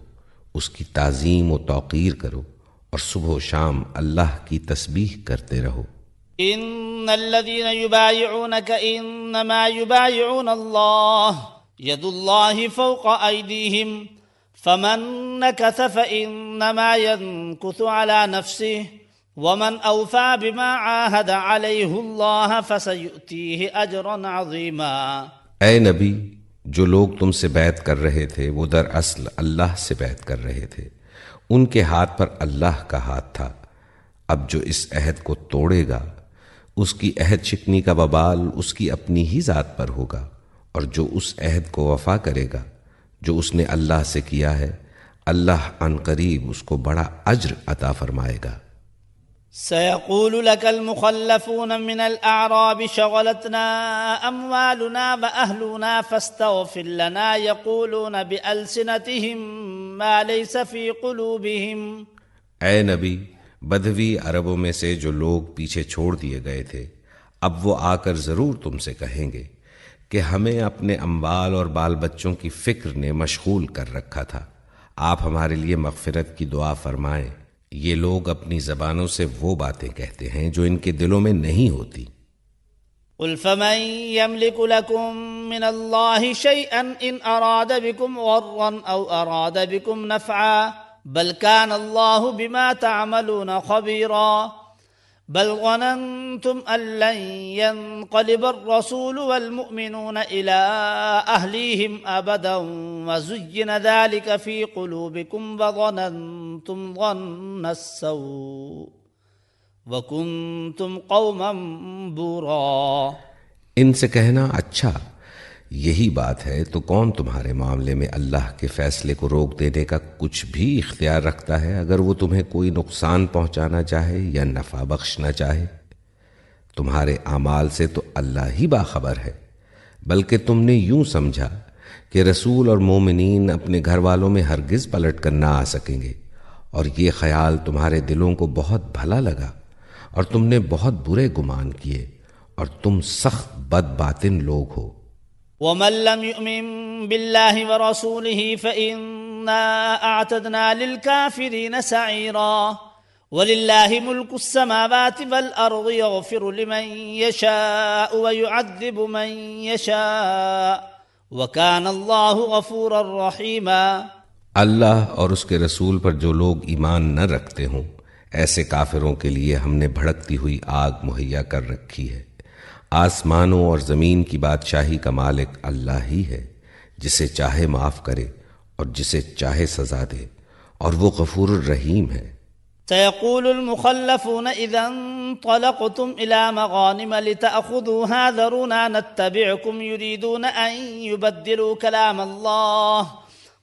S2: اس کی تعظیم و توقیر کرو اور صبح و شام اللہ کی تسبیح کرتے رہو۔
S1: ان الذين يبايعونك انما يبايعون الله يد الله فوق ايديهم فمن نكث فانما ينكث على نفسه ومن اوفى بما عاهد عليه الله فسيؤتيه اجرا عظيما۔
S2: اے نبی، جو لوگ تم سے بیعت کر رہے تھے وہ دراصل اللہ سے بیعت کر رہے تھے، ان کے ہاتھ پر اللہ کا ہاتھ تھا۔ اب جو اس عہد کو توڑے گا اس کی عہد شکنی کا وبال اس کی اپنی ہی ذات پر ہوگا، اور جو اس عہد کو وفا کرے گا جو اس نے اللہ سے کیا ہے، اللہ عن قریب اس کو بڑا اجر عطا فرمائے گا۔
S1: سيقول لك المخلفون من الأعراب شغلتنا أموالنا وأهلنا فاستغفر لنا يقولون بألسنتهم ما ليس في قلوبهم.
S2: اے نبی، بدوی عربوں میں سے جو لوگ پیچھے چھوڑ دیے گئے تھے، اب وہ آ کر ضرور تم سے کہیں گے کہ ہمیں اپنے اموال اور بال بچوں کی فکر نے مشغول کر رکھا تھا، آپ ہمارے لیے مغفرت کی دعا فرمائیں. یہ لوگ اپنی زبانوں سے وہ باتیں کہتے ہیں جو ان کے دلوں میں نہیں ہوتی.
S1: قل فمن يملك لكم من الله شيئا إن أراد بكم غرا أو أراد بكم نفعا بل كان الله بما تعملون خبيرا. بل ظننتم أن لن ينقلب الرسول والمؤمنون إلى أهليهم أبدا وزين ذلك في قلوبكم وظننتم ظن السوء وَكُنْتُمْ قَوْمًا بُورًا.
S2: ان سے کہنا، اچھا یہی بات ہے تو کون تمہارے معاملے میں اللہ کے فیصلے کو روک دینے کا کچھ بھی اختیار رکھتا ہے اگر وہ تمہیں کوئی نقصان پہنچانا چاہے یا نفع بخشنا چاہے؟ تمہارے اعمال سے تو اللہ ہی باخبر ہے، بلکہ تم نے یوں سمجھا کہ رسول اور مومنین اپنے گھر والوں میں ہرگز پلٹ کر نہ آ سکیں گے، اور یہ خیال تمہارے دلوں کو بہت بھلا لگا اور تم نے بہت برے گمان کیے، اور تم سخت بد باطن لوگ ہو.
S1: ومن لم يؤمن بالله ورسوله فإنا أعتدنا للكافرين سعيرا. ولله ملك السماوات والأرض يغفر لمن يشاء ويعذب من يشاء وكان الله غفورا رحيما.
S2: اللہ اور اس کے رسول پر جو لوگ ایمان نہ رکھتے ہوں، ایسے کافروں کے لیے ہم نے بھڑکتی ہوئی آگ مہیا کر رکھی ہے. آسمانوں اور زمین کی بادشاہی کا مالک اللہ ہی ہے، جسے چاہے معاف کرے اور جسے چاہے سزا دے، اور وہ غفور الرحیم ہے.
S1: سيقول المخلفون إذا انطلقتم إلى مغانم لتأخذوها ذرونا نتبعكم يريدون أن يبدلوا كلام الله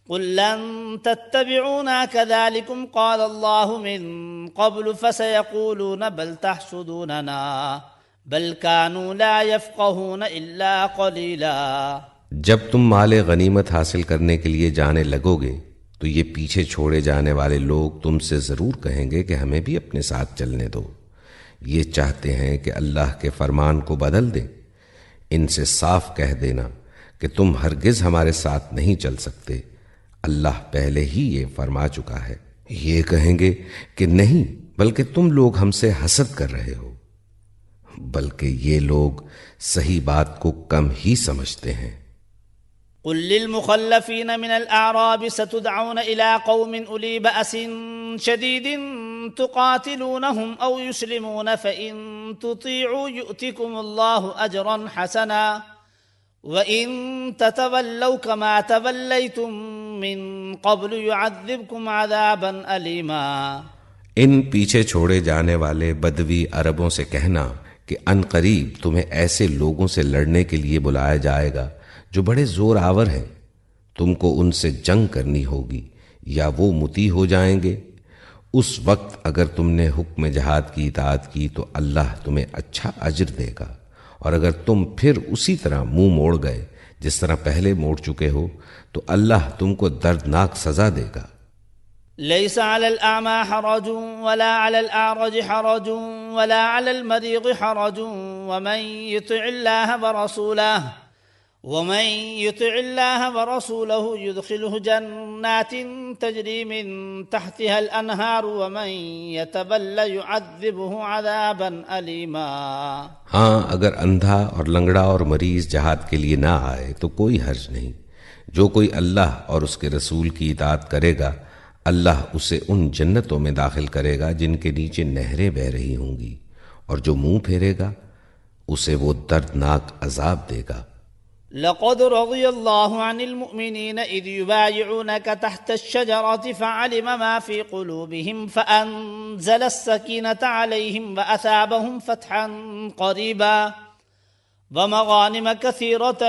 S1: قل لن تتبعونا كذلكم قال الله من قبل فسيقولون بل تحسدوننا بل كانوا لا يفقهون إلا قليلا.
S2: جب تم مال غنیمت حاصل کرنے کے لیے جانے لگو گے تو یہ پیچھے چھوڑے جانے والے لوگ تم سے ضرور کہیں گے کہ ہمیں بھی اپنے ساتھ چلنے دو، یہ چاہتے ہیں کہ اللہ کے فرمان کو بدل دیں. ان سے صاف کہہ دینا کہ تم ہرگز ہمارے ساتھ نہیں چل سکتے، اللہ پہلے ہی یہ فرما چکا ہے. یہ کہیں گے کہ نہیں، بلکہ تم لوگ ہم سے حسد کر رہے ہو، بلکہ یہ لوگ صحیح بات کو کم ہی سمجھتے ہیں.
S1: قل للمخلفين من الأعراب ستدعون إلى قوم أولي بأس شديد تقاتلونهم أو يسلمون فإن تطيعوا يؤتكم الله أجرا حسنا وَإِن تَتَوَلَّوْا كَمَا تَوَلَّيْتُم مِّن قَبْلُ يُعَذِّبْكُمْ عَذَابًا أَلِيمًا.
S2: ان پیچھے چھوڑے جانے والے بدوی عربوں سے کہنا کہ ان قریب تمہیں ایسے لوگوں سے لڑنے کے لیے بلایا جائے گا جو بڑے زور آور ہیں، تم کو ان سے جنگ کرنی ہوگی یا وہ مطیع ہو جائیں گے. اس وقت اگر تم نے حکم جہاد کی اطاعت کی تو اللہ تمہیں اچھا اجر دے گا، اور اگر تم پھر اسی طرح منہ موڑ گئے جس طرح پہلے موڑ چکے ہو تو اللہ تم کو دردناک سزا دے گا.
S1: ليس على الأعمى حرج ولا على الأعرج حرج ولا على المريض حرج ومن يطع الله ورسوله يدخله جنات تجري من تحتها الأنهار ومن يتولى يعذبه عذابا أليما.
S2: ہاں، اگر اندھا اور لنگڑا اور مریض جہاد کے لیے نہ آئے تو کوئی حرج نہیں. جو کوئی اللہ اور اس کے رسول کی اطاعت کرے گا، اللہ اسے ان جنتوں میں داخل کرے گا جن کے نیچے نہریں بہہ رہی ہوں گی، اور جو منہ پھیرے گا اسے وہ دردناک عذاب دے گا.
S1: لقد رضي الله عن المؤمنين إذ يبايعونك تحت الشجرة فعلم ما في قلوبهم فأنزل السكينة عليهم وأثابهم فتحا قريبا ومغانم كثيرة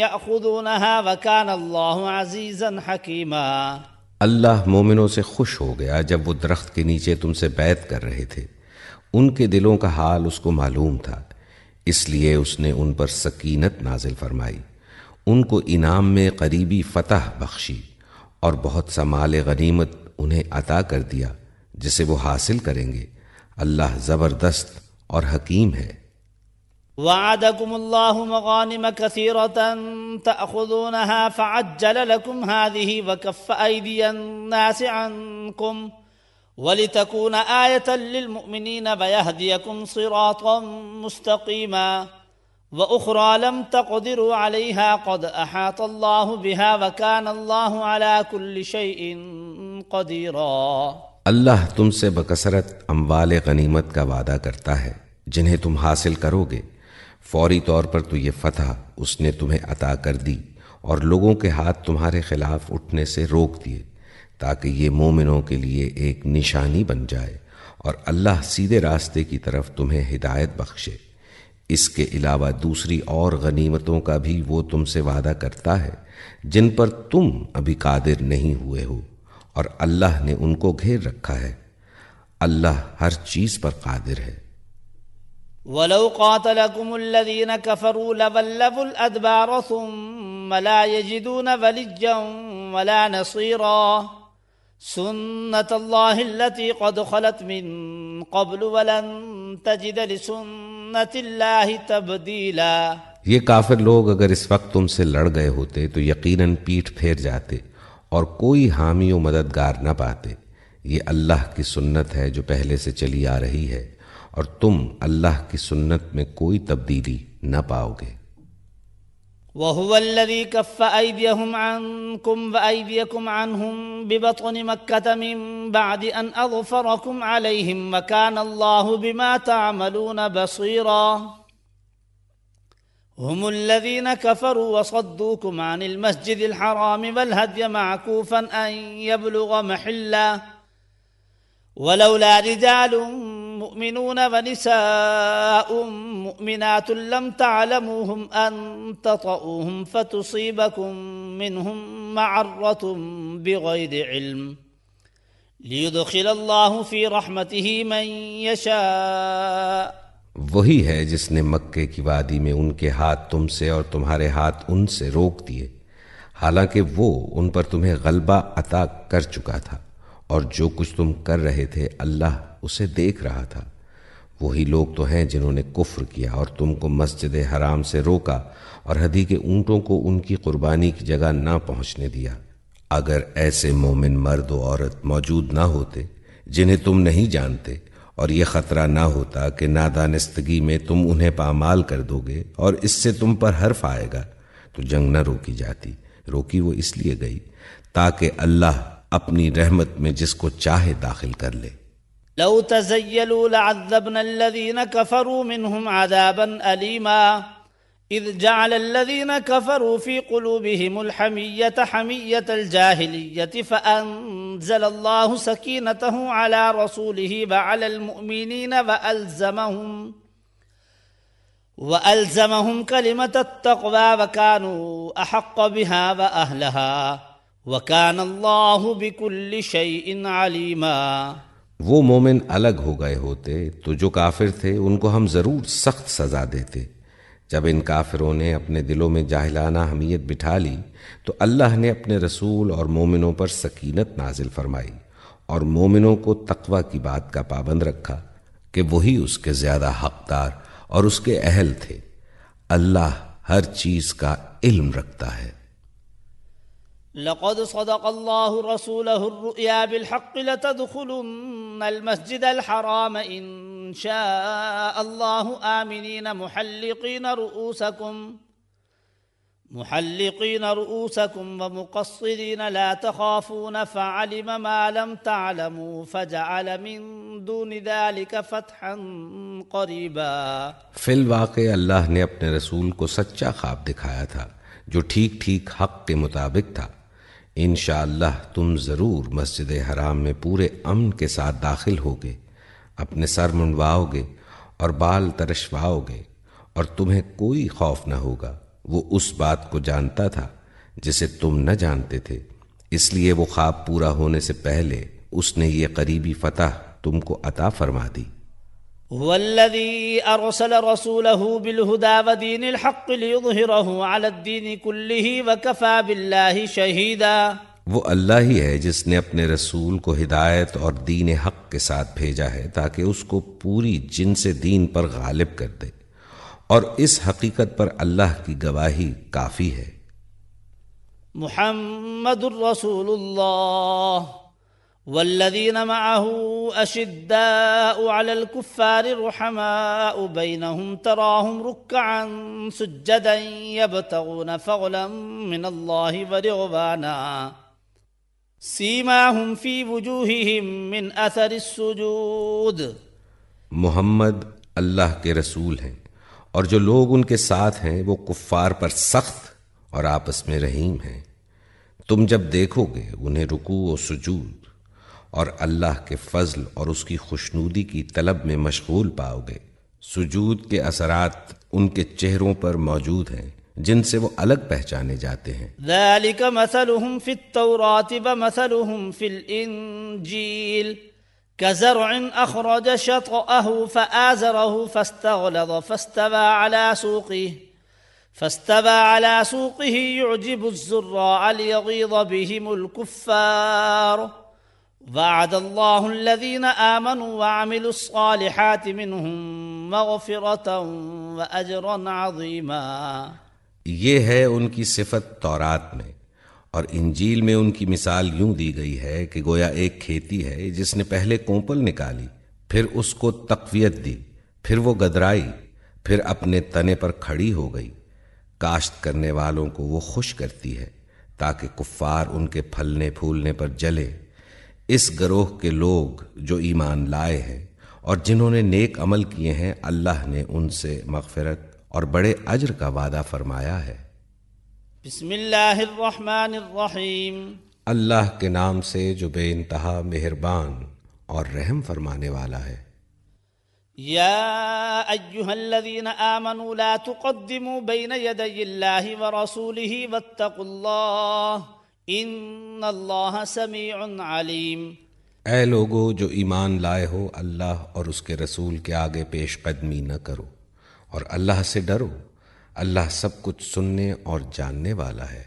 S1: يأخذونها وكان الله عزيزا حكيما.
S2: اللہ مومنوں سے خوش ہو گیا جب وہ درخت کے نیچے تم سے بیعت کر رہے تھے. ان کے دلوں کا حال اس کو معلوم تھا، اس لیے اس نے ان پر سکینت نازل فرمائی، ان کو انعام میں قریبی فتح بخشی اور بہت سا مال غنیمت انہیں عطا کر دیا جسے وہ حاصل کریں گے۔ اللہ زبردست اور حکیم ہے۔
S1: وعدكم الله مغانم كثيرة تأخذونها فعجل لكم هذه وكف أيدي الناس عنكم ولتكون آية للمؤمنين ويهديكم صراطا مستقيما وأخرى لم تقدروا عليها قد أحاط الله بها وكان الله على كل شيء قديرا۔
S2: اللہ تم سے بکثرت اموال غنیمت کا وعدہ کرتا ہے جنہیں تم حاصل کرو گے، فوری طور پر تو یہ فتح اس نے تمہیں عطا کر دی اور لوگوں کے ہاتھ تمہارے خلاف اٹھنے سے روک دیے تاکہ یہ مومنوں کے لیے ایک نشانی بن جائے اور اللہ سیدھے راستے کی طرف تمہیں ہدایت بخشے۔ اس کے علاوہ دوسری اور غنیمتوں کا بھی وہ تم سے وعدہ کرتا ہے جن پر تم ابھی قادر نہیں ہوئے ہو، اور اللہ نے ان کو گھیر رکھا ہے۔ اللہ ہر چیز پر قادر ہے۔
S1: وَلَوْ قَاتَلَكُمُ الَّذِينَ كَفَرُوا لَوَلَّوُا الْأَدْبَارَ ثُمَّ لَا يَجِدُونَ وَلِيًّا وَلَا نَصِيرًا سُنَّةَ اللَّهِ الَّتِي قَدْ خَلَتْ مِن قَبْلُ وَلَن تَجِدَ لِسُنَّةِ اللَّهِ تَبْدِيلًا۔
S2: یہ کافر لوگ اگر اس وقت تم سے لڑ گئے ہوتے تو یقیناً پیٹھ پھیر جاتے اور کوئی حامی و مددگار نہ پاتے۔ یہ اللہ کی سنت ہے جو پہلے سے چلی آ رہی ہے، اور تم اللہ کی سنت میں کوئی تبدیلی نہ پاؤ گے۔
S1: وَهُوَ الَّذِي كَفَّ أَيْدِيَهُمْ عَنكُمْ وَأَيْدِيَكُمْ عَنْهُمْ بِبَطْنِ مَكَّةَ مِن بَعْدِ أَنْ أَظْفَرَكُمْ عَلَيْهِمْ وَكَانَ اللَّهُ بِمَا تَعْمَلُونَ بَصِيرًا۔ هم الذين كفروا وصدوكم عن المسجد الحرام والهدي معكوفا أن يبلغ محله ولولا رجال مؤمنون ونساء مؤمنات لم تعلموهم أن تطؤوهم فتصيبكم منهم معرة بغير علم ليدخل الله في رحمته من يشاء۔
S2: وہی ہے جس نے مکے کی وادی میں ان کے ہاتھ تم سے اور تمہارے ہاتھ ان سے روک دیے، حالانکہ وہ ان پر تمہیں غلبہ عطا کر چکا تھا، اور جو کچھ تم کر رہے تھے اللہ اسے دیکھ رہا تھا۔ وہی لوگ تو ہیں جنہوں نے کفر کیا اور تم کو مسجد حرام سے روکا اور ہدی کے اونٹوں کو ان کی قربانی کی جگہ نہ پہنچنے دیا۔ اگر ایسے مومن مرد و عورت موجود نہ ہوتے جنہیں تم نہیں جانتے، اور یہ خطرہ نہ ہوتا کہ نادانستگی میں تم انہیں پامال کر دو گے اور اس سے تم پر حرف آئے گا، تو جنگ نہ روکی جاتی۔ روکی وہ اس لیے گئی تاکہ اللہ اپنی رحمت میں جس کو چاہے داخل کر لے۔
S1: لو تزيلوا لعذبنا الذين كفروا منهم عذابا أليما إذ جعل الذين كفروا في قلوبهم الحمية حمية الجاهلية فأنزل الله سكينته على رسوله وعلى المؤمنين وألزمهم كلمة التقوى وكانوا أحق بها وأهلها وكان الله بكل شيء عليما۔
S2: وہ مومن الگ ہو گئے ہوتے تو جو کافر تھے ان کو ہم ضرور سخت سزا دیتے۔ جب ان کافروں نے اپنے دلوں میں جاہلانہ حمیت بٹھا لی تو اللہ نے اپنے رسول اور مومنوں پر سکینت نازل فرمائی اور مومنوں کو تقوی کی بات کا پابند رکھا کہ وہی اس کے زیادہ حقدار اور اس کے اہل تھے۔ اللہ ہر چیز کا علم رکھتا ہے۔
S1: لقد صدق الله رسوله الرؤيا بالحق لتدخلن المسجد الحرام إن شاء الله آمنين محلقين رؤوسكم ومقصرين لا تخافون فعلم ما لم تعلموا فجعل من دون ذلك فتحا قريبا۔
S2: فی الواقع اللہ نے اپنے رسول کو سچا خواب دکھایا تھا جو ٹھیک ٹھیک حق کے مطابق تھا۔ انشاءاللہ تم ضرور مسجد حرام میں پورے امن کے ساتھ داخل ہوگے، اپنے سر منڈواؤ گے اور بال ترشواؤ گے، اور تمہیں کوئی خوف نہ ہوگا۔ وہ اس بات کو جانتا تھا جسے تم نہ جانتے تھے، اس لیے وہ خواب پورا ہونے سے پہلے اس نے یہ قریبی فتح تم کو عطا فرما دی۔
S1: هو الذي أرسل رسوله بالهدى ودين الحق ليظهره على الدين كله وكفى بالله شهيدا۔
S2: وہ اللہ ہی ہے جس نے اپنے رسول کو ہدایت اور دین حق کے ساتھ بھیجا ہے تاکہ اس کو پوری جنس دین پر غالب کر دے، اور اس حقیقت پر اللہ کی گواہی کافی ہے۔
S1: محمد رسول اللہ والذین معه اشداء علی الكفار رحماء بینہم تراہم رکعا سجدا یبتغون فضلا من اللہ ورضوانا سیماہم فی وجوہہم من اثر السجود۔
S2: محمد اللہ کے رسول ہیں، اور جو لوگ ان کے ساتھ ہیں وہ کفار پر سخت اور آپس میں رحیم ہیں۔ تم جب دیکھو گے انہیں رکوع و سجود اور اللہ کے فضل اور اس کی خوشنودی کی طلب میں مشغول پاؤ گے۔ سجود کے اثرات ان کے چہروں پر موجود ہیں جن سے وہ الگ پہچانے جاتے ہیں۔
S1: ذالک مثلہم فی التوراۃ ومثلہم فی الانجیل کزرع اخرج شطأہ فآزرہ فاستغلظ فاستوى على سوقه يعجب الزراع ليغيظ بهم الكفار وعد الله الذين آمنوا وعملوا الصالحات منهم مغفرة وأجرا عظيما۔
S2: یہ ہے ان کی صفت تورات میں، اور انجیل میں ان کی مثال یوں دی گئی ہے کہ گویا ایک کھیتی ہے جس نے پہلے کونپل نکالی، پھر اس کو تقویت دی، پھر وہ گدرائی، پھر اپنے تنے پر کھڑی ہو گئی۔ کاشت کرنے والوں کو وہ خوش کرتی ہے تاکہ کفار ان کے پھلنے پھولنے پر جلے۔ اس گروہ کے لوگ جو ایمان لائے ہیں اور جنہوں نے نیک عمل کیے ہیں، اللہ نے ان سے مغفرت اور بڑے اجر کا وعدہ فرمایا ہے۔
S1: بسم اللہ الرحمن الرحیم۔
S2: اللہ کے نام سے جو بے انتہا مہربان اور رحم فرمانے والا ہے۔
S1: یا ایہا الذین آمنوا لا تقدموا بین یدی اللہ ورسولہ واتقوا اللہ ان اللہ سمیع علیم۔
S2: اے لوگو جو ایمان لائے ہو، اللہ اور اس کے رسول کے آگے پیش قدمی نہ کرو، اور اللہ سے ڈرو، اللہ سب کچھ سننے اور جاننے والا ہے۔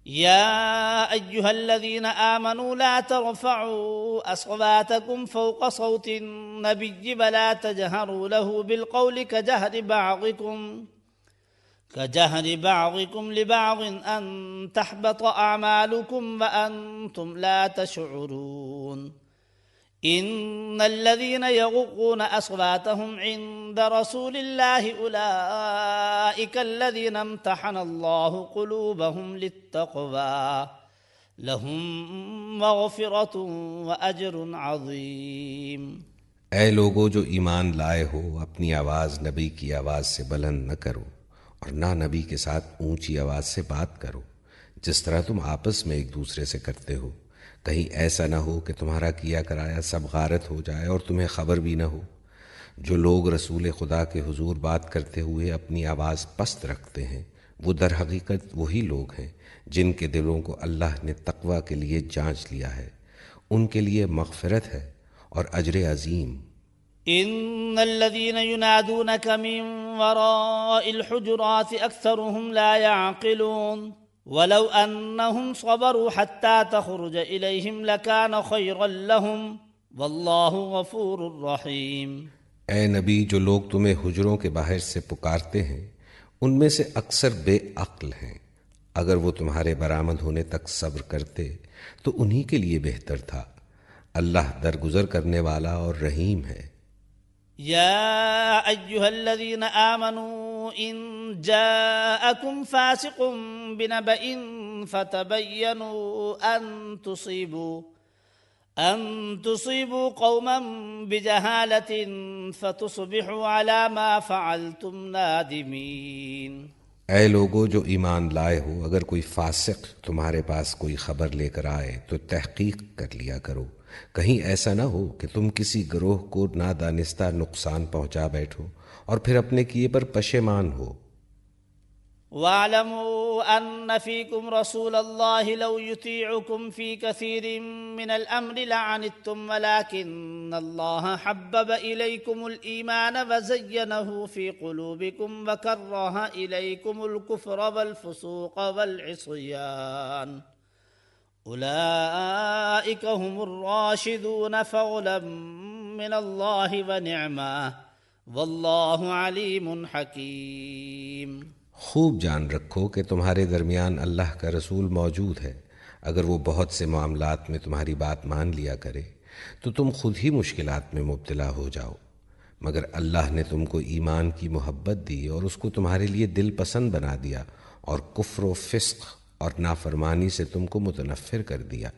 S1: یا ایہا الذین آمنوا لا ترفعوا اصواتکم فوق صوت النبی ولا تجہروا له بالقول كجهر بعضكم لبعض أن تحبط أعمالكم وأنتم لا تشعرون إن الذين يغضون أصواتهم عند رسول الله أولئك الذين امتحن الله قلوبهم للتقوى لهم مغفرة وأجر عظيم۔
S2: اے لوگو جو ایمان لائے ہو، اپنی آواز نبی کی آواز سے بلند نہ کرو، اور نہ نبی کے ساتھ اونچی آواز سے بات کرو جس طرح تم آپس میں ایک دوسرے سے کرتے ہو، کہیں ایسا نہ ہو کہ تمہارا کیا کرایا سب غارت ہو جائے اور تمہیں خبر بھی نہ ہو۔ جو لوگ رسول خدا کے حضور بات کرتے ہوئے اپنی آواز پست رکھتے ہیں، وہ در حقیقت وہی لوگ ہیں جن کے دلوں کو اللہ نے تقوی کے لیے جانچ لیا ہے، ان کے لیے مغفرت ہے اور اجر عظیم۔
S1: ان الذين ينادونك من وراء الحجرات اكثرهم لا يعقلون ولو انهم صبروا حتى تخرج اليهم لكان خيرا لهم والله غفور رحيم۔
S2: اے نبی، جو لوگ تمہیں حجروں کے باہر سے پکارتے ہیں ان میں سے اکثر بے عقل ہیں، اگر وہ تمہارے برآمد ہونے تک صبر کرتے تو انہی کے لیے بہتر تھا۔ اللہ درگزر کرنے والا اور رحیم ہے۔
S1: یا ایہا الذین آمنوا ان جاءکم فاسق بنبأ فتبینوا ان تصیبوا قوما بجہالۃ فتصبحوا علی ما فعلتم نادمین۔
S2: اے لوگو جو ایمان لائے ہو، اگر کوئی فاسق تمہارے پاس کوئی خبر لے کر آئے تو تحقیق کر لیا کرو، کہیں ایسا نہ ہو کہ تم کسی گروہ کو نادانستہ نقصان پہنچا بیٹھو اور پھر اپنے کیے پر پشیمان ہو۔
S1: واعلموا أن فيكم رسول الله لو يطيعكم في كثير من الأمر لعنتم ولكن الله حبب إليكم الإيمان وزينه في قلوبكم وكره إليكم الكفر والفسوق والعصيان أولئك هم الراشدون فضلا من الله ونعمة والله عليم حكيم۔
S2: خوب جان رکھو کہ تمہارے درمیان اللہ کا رسول موجود ہے۔ اگر وہ بہت سے معاملات میں تمہاری بات مان لیا کرے تو تم خود ہی مشکلات میں مبتلا ہو جاؤ، مگر اللہ نے تم کو ایمان کی محبت دی اور اس کو تمہارے لیے دل پسند بنا دیا اور کفر و فسق اور نافرمانی سے تم کو متنفر کر دیا۔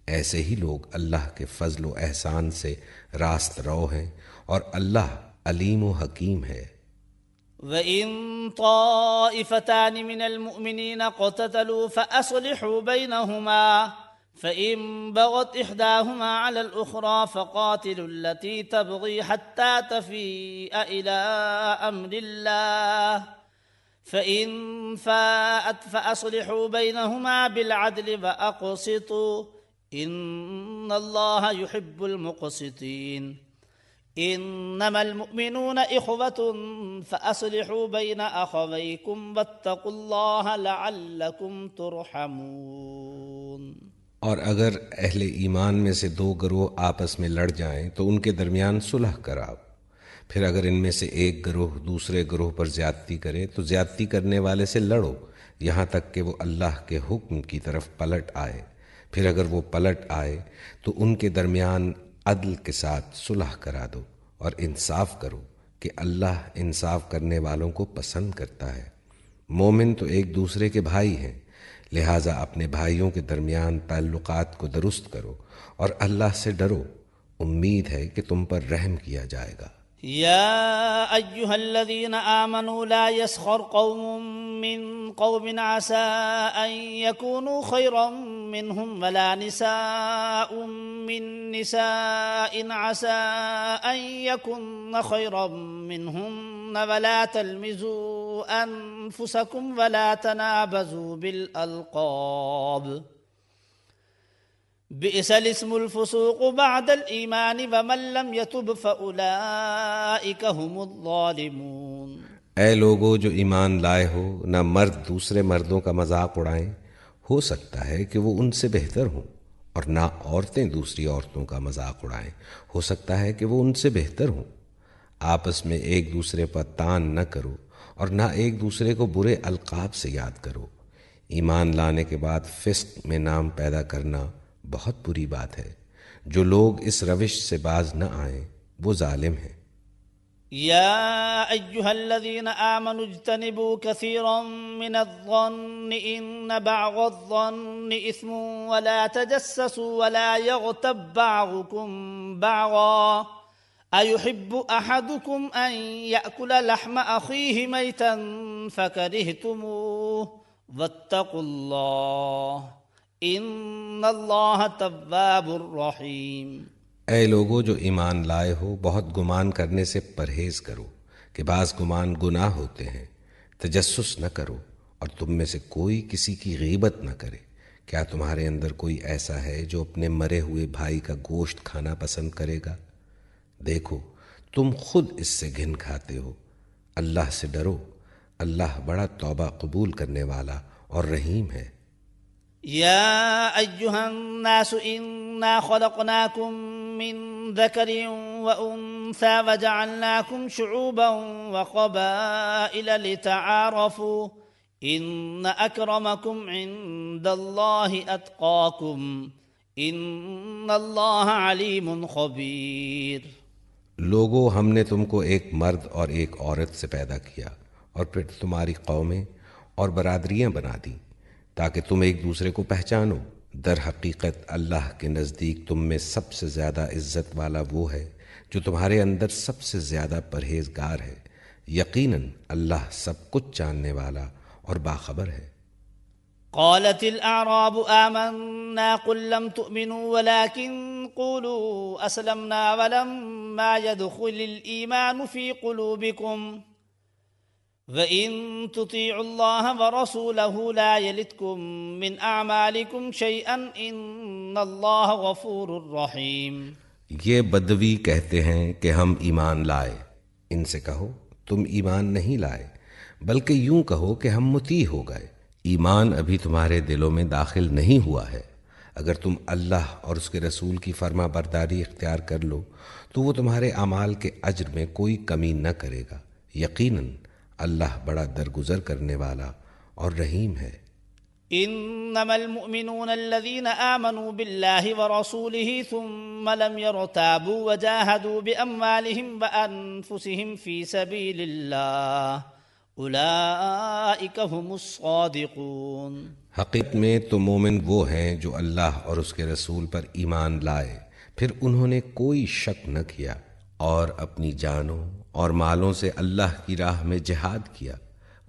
S2: ایسے ہی لوگ اللہ کے فضل و احسان سے راست رو ہیں اور اللہ علیم و حکیم ہے۔
S1: وَإِن طَائِفَتَانِ مِنَ الْمُؤْمِنِينَ اقْتَتَلُوا فَأَصْلِحُوا بَيْنَهُمَا فَإِن بَغَتْ إِحْدَاهُمَا عَلَى الْأُخْرَى فَقَاتِلُوا الَّتِي تَبْغِي حَتَّى تَفِيءَ إِلَى أَمْرِ اللَّهِ فَإِن فَاءَتْ فَأَصْلِحُوا بَيْنَهُمَا بِالْعَدْلِ وَأَقْسِطُوا إِنَّ اللَّهَ يُحِبُّ الْمُقْسِطِينَ۔ انما المؤمنون اخوة فاصلحوا بين اخويكم واتقوا الله لعلكم ترحمون۔
S2: اور اگر اہل ایمان میں سے دو گروہ آپس میں لڑ جائیں تو ان کے درمیان صلح کراؤ، پھر اگر ان میں سے ایک گروہ دوسرے گروہ پر زیادتی کرے تو زیادتی کرنے والے سے لڑو یہاں تک کہ وہ اللہ کے حکم کی طرف پلٹ آئے، پھر اگر وہ پلٹ آئے تو ان کے درمیان عدل کے ساتھ صلح کرا دو اور انصاف کرو کہ اللہ انصاف کرنے والوں کو پسند کرتا ہے۔ مومن تو ایک دوسرے کے بھائی ہیں، لہٰذا اپنے بھائیوں کے درمیان تعلقات کو درست کرو اور اللہ سے ڈرو، امید ہے کہ تم پر رحم کیا جائے گا۔
S1: يا أيها الذين آمنوا لا يسخر قوم من قوم عسى أن يكونوا خيرا منهم ولا نساء من نساء عسى أن يكن خيرا منهن ولا تلمزوا أنفسكم ولا تنابزوا بالألقاب بئس الاسم الفسوق بعد الإيمان ومن لم يتب فأولئك هم الظالمون۔
S2: اے لوگو جو ایمان لائے ہو، نہ مرد دوسرے مردوں کا مذاق اڑائیں، ہو سکتا ہے کہ وہ ان سے بہتر ہوں، اور نہ عورتیں دوسری عورتوں کا مذاق اڑائیں، ہو سکتا ہے کہ وہ ان سے بہتر ہوں۔ آپس میں ایک دوسرے پر تان نہ کرو اور نہ ایک دوسرے کو برے القاب سے یاد کرو۔ ایمان لانے کے بعد فسق میں نام پیدا کرنا بہت بری بات ہے۔ جو لوگ اس روش سے باز نہ آئیں وہ ظالم ہیں۔
S1: يا أيها الذين آمنوا اجتنبوا كثيرا من الظن إن بعض الظن إثم ولا تجسسوا ولا يغتب بعضكم بعضا أيحب أحدكم أن يأكل لحم أخيه ميتا فكرهتموه واتقوا الله ان اللہ تواب الرحیم۔
S2: اے لوگو جو ایمان لائے ہو، بہت گمان کرنے سے پرہیز کرو کہ بعض گمان گناہ ہوتے ہیں۔ تجسس نہ کرو اور تم میں سے کوئی کسی کی غیبت نہ کرے۔ کیا تمہارے اندر کوئی ایسا ہے جو اپنے مرے ہوئے بھائی کا گوشت کھانا پسند کرے گا؟ دیکھو تم خود اس سے گھن کھاتے ہو۔ اللہ سے ڈرو، اللہ بڑا توبہ قبول کرنے والا اور رحیم ہے۔
S1: يا أيها الناس إنا خلقناكم من ذكر وأنثى وجعلناكم شعوبا وقبائل لتعارفوا إن أكرمكم عند الله أتقاكم إن الله عليم خبير۔
S2: لوگو ہم نے تم کو ایک مرد اور ایک عورت سے پیدا کیا اور پھر تمہاری قومیں اور برادریاں بنا دیں تاکہ تم ایک دوسرے کو پہچانو۔ در حقیقت اللہ کے نزدیک تم میں سب سے زیادہ عزت والا وہ ہے جو تمہارے اندر سب سے زیادہ پرہیزگار ہے۔ یقیناً اللہ سب کچھ جاننے والا اور باخبر ہے۔
S1: قالت الأعراب آمنا قل لم تؤمنوا ولكن قولوا أسلمنا ولما يدخل الإيمان في قلوبكم وَإِن تُطِيعُوا اللَّهَ وَرَسُولَهُ لَا يَلِتْكُم مِّنْ أَعْمَالِكُمْ شَيْئًا إِنَّ اللَّهَ غَفُورٌ رَّحِيمٌ۔
S2: یہ بدوی کہتے ہیں کہ ہم ایمان لائے۔ ان سے کہو تم ایمان نہیں لائے، بلکہ یوں کہو کہ ہم مطیع ہو گئے۔ ایمان ابھی تمہارے دلوں میں داخل نہیں ہوا ہے۔ اگر تم اللہ اور اس کے رسول کی فرما برداری اختیار کر لو تو وہ تمہارے اعمال کے اجر میں کوئی کمی نہ کرے گا۔ یقیناً اللہ بڑا درگزر کرنے والا اور رحیم ہے۔
S1: انما المؤمنون الذين آمنوا بالله ورسوله ثم لم يرتابوا وجاهدوا بأموالهم وأنفسهم في سبيل الله أولئك هم الصادقون۔
S2: حقیقت میں تو مومن وہ ہیں جو اللہ اور اس کے رسول پر ایمان لائے، پھر انہوں نے کوئی شک نہ کیا اور اپنی جانوں اور مالوں سے اللہ کی راہ میں جہاد کیا،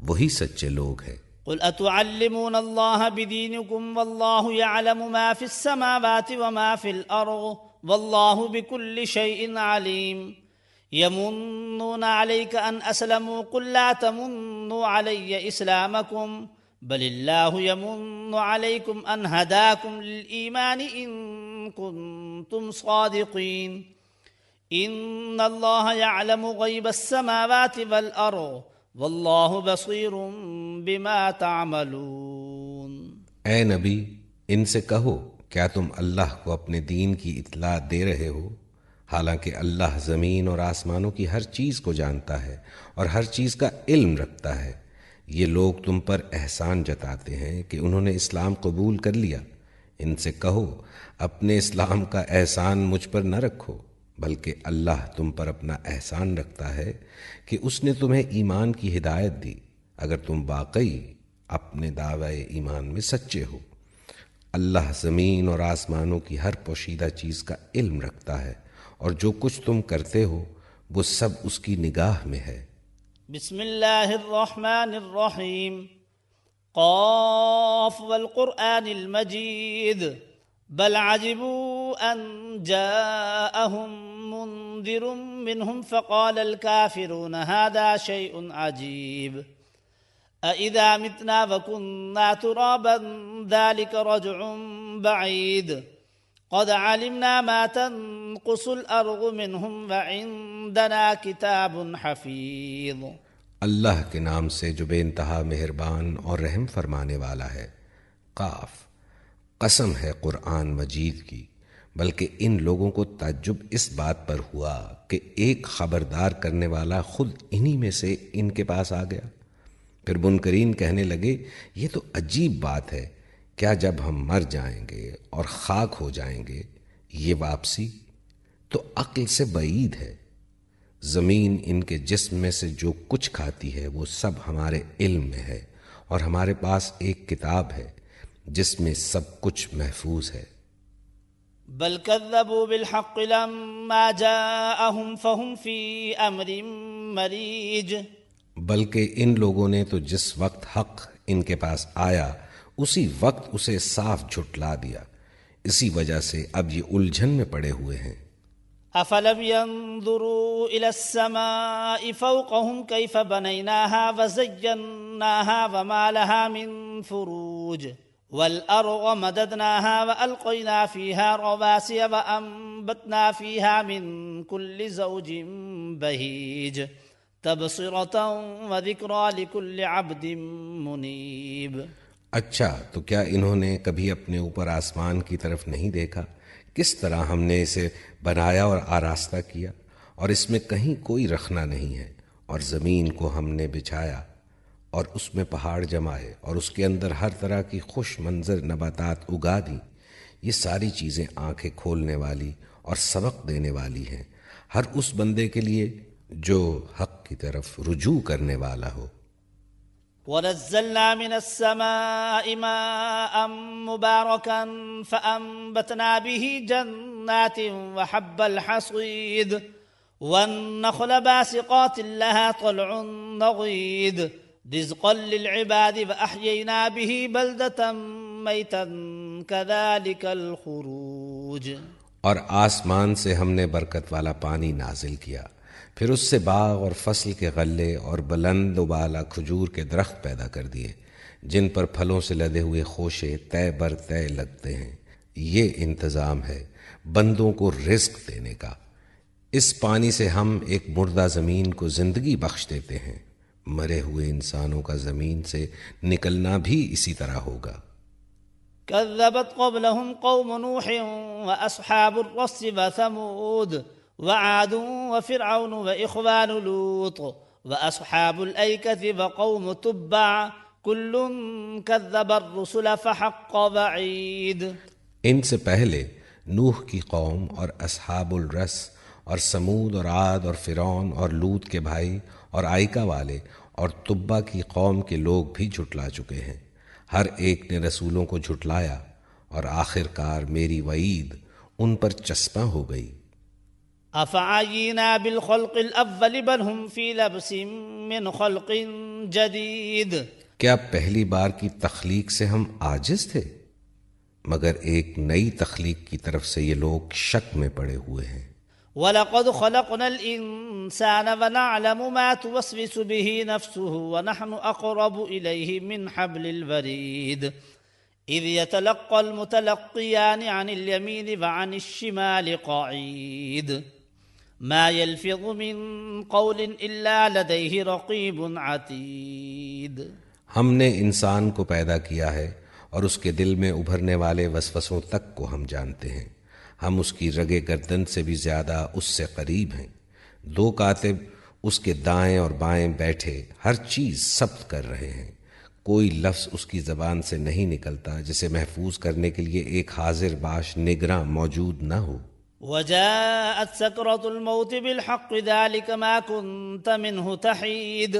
S2: وہی سچے لوگ ہیں۔
S1: قل اتعلمون الله بدينكم والله يعلم ما في السماوات وما في الأرض والله بكل شيء عليم يمنون عليك أن أسلموا قل لا تمنوا علي إسلامكم بل الله يمن عليكم أن هداكم للإيمان إن كنتم صادقين إن الله يعلم غيب السماوات والأرض واللہ بصیر بما تعملون۔
S2: اے نبی، ان سے کہو کیا تم اللہ کو اپنے دین کی اطلاع دے رہے ہو، حالانکہ اللہ زمین اور آسمانوں کی ہر چیز کو جانتا ہے اور ہر چیز کا علم رکھتا ہے۔ یہ لوگ تم پر احسان جتاتے ہیں کہ انہوں نے اسلام قبول کر لیا۔ ان سے کہو اپنے اسلام کا احسان مجھ پر نہ رکھو، بلکہ اللہ تم پر اپنا احسان رکھتا ہے کہ اس نے تمہیں ایمان کی ہدایت دی، اگر تم واقعی اپنے دعوی ایمان میں سچے ہو۔ اللہ زمین اور آسمانوں کی ہر پوشیدہ چیز کا علم رکھتا ہے، اور جو کچھ تم کرتے ہو وہ سب اس کی نگاہ میں ہے۔
S1: بسم اللہ الرحمن الرحیم قاف والقرآن المجید بل عجبوا ان جاءهم منذر منهم فقال الكافرون هذا شيء عجيب أإذا متنا وكنا ترابا ذلك رجع بعيد قد علمنا ما تنقص الأرض منهم وعندنا كتاب حفيظ۔
S2: اللہ کے نام سے جو بے انتہا مہربان اور رحم فرمانے والا ہے۔ قاف، قسم ہے قرآن مجید کی، بلکہ ان لوگوں کو تعجب اس بات پر ہوا کہ ایک خبردار کرنے والا خود انہی میں سے ان کے پاس آ گیا۔ پھر منکرین کہنے لگے یہ تو عجیب بات ہے، کیا جب ہم مر جائیں گے اور خاک ہو جائیں گے یہ واپسی تو عقل سے بعید ہے۔ زمین ان کے جسم میں سے جو کچھ کھاتی ہے وہ سب ہمارے علم میں ہے، اور ہمارے پاس ایک کتاب ہے جس میں سب کچھ محفوظ ہے۔
S1: بل كذبوا بالحق لما جاءهم فهم في امر مريج۔
S2: بلکہ ان لوگوں نے تو جس وقت حق ان کے پاس آیا اسی وقت اسے صاف جھٹلا دیا، اسی وجہ سے اب یہ الجھن میں پڑے ہوئے ہیں۔
S1: افلم ينظروا الى السماء فوقهم كيف بنيناها وزيناها وما لها من فروج والأرض مددناها وألقينا فيها رواسي وأنبتنا فيها من كل زوج بهيج تبصرة وذكرى لكل عبد منيب۔
S2: اچھا تو کیا انہوں نے کبھی اپنے اوپر آسمان کی طرف نہیں دیکھا، کس طرح ہم نے اسے بنایا اور آراستہ کیا، اور اس میں کہیں کوئی رخنہ نہیں ہے، اور زمین کو ہم نے بچھایا اور اس میں پہاڑ جمائے اور اس کے اندر ہر طرح کی خوش منظر نباتات اگا دیں۔ یہ ساری چیزیں آنکھیں کھولنے والی اور سبق دینے والی ہیں ہر اس بندے کے لیے جو حق کی طرف رجوع کرنے والا ہو۔
S1: ونزلنا من السماء ماء مباركا فأنبتنا به جنات وحب الحصيد والنخل باسقات لها طلع نضيد رزقا للعباد وأحيينا به بلدة ميتا كذلك الخروج۔
S2: اور آسمان سے ہم نے برکت والا پانی نازل کیا، پھر اس سے باغ اور فصل کے غلے اور بلند و بالا کھجور کے درخت پیدا کر دیے، جن پر پھلوں سے لدے ہوئے خوشے طے بر طے لگتے ہیں۔ یہ انتظام ہے بندوں کو رزق دینے کا۔ اس پانی سے ہم ایک مردہ زمین کو زندگی بخش دیتے ہیں، مرے ہوئے انسانوں کا زمین سے نکلنا بھی اسی طرح ہوگا۔
S1: كذبت قبلهم قوم نوح وأصحاب الرس وثمود وعاد وفرعون وإخوان لوط وأصحاب الأيكة وقوم تبع كل كذب الرسل فحق وعيد۔
S2: ان سے پہلے نوح کی قوم اور اصحاب الرس اور سمود اور عاد اور فرعون اور لوط کے بھائی اور آئکہ والے اور تبا کی قوم کے لوگ بھی جھٹلا چکے ہیں۔ ہر ایک نے رسولوں کو جھٹلایا اور آخر کار میری وعید ان پر چسپاں ہو گئی۔
S1: افعینا بالخلق الاول بل هم فی لبس من خلق جدید۔
S2: کیا پہلی بار کی تخلیق سے ہم عاجز تھے؟ مگر ایک نئی تخلیق کی طرف سے یہ لوگ شک میں پڑے ہوئے ہیں۔
S1: وَلَقَدْ خَلَقْنَا الْإِنسَانَ وَنَعْلَمُ مَا تُوَسْوِسُ بِهِ نَفْسُهُ وَنَحْنُ أَقْرَبُ إِلَيْهِ مِنْ حَبْلِ الْوَرِيدِ إِذْ يَتَلَقَّى الْمُتَلَقِّيَانِ عَنِ الْيَمِينِ وَعَنِ الشِّمَالِ قَعِيدٌ مَا يَلْفِظُ مِنْ قَوْلٍ إِلَّا لَدَيْهِ رَقِيبٌ عَتِيدٌ۔
S2: ہم نے انسان کو پیدا کیا ہے اور اس کے دل میں ابھرنے والے وسوسوں تک کو ہم جانتے ہیں۔ ہم اس کی رگے گردن سے بھی زیادہ اس سے قریب ہیں۔ دو کاتب اس کے دائیں اور بائیں بیٹھے ہر چیز ثبت کر رہے ہیں۔ کوئی لفظ اس کی زبان سے نہیں نکلتا جسے محفوظ کرنے کے لیے ایک حاضر باش نگراں موجود نہ ہو۔
S1: وجاءت سكرة الموت بالحق ذلك ما كنت منه تحيد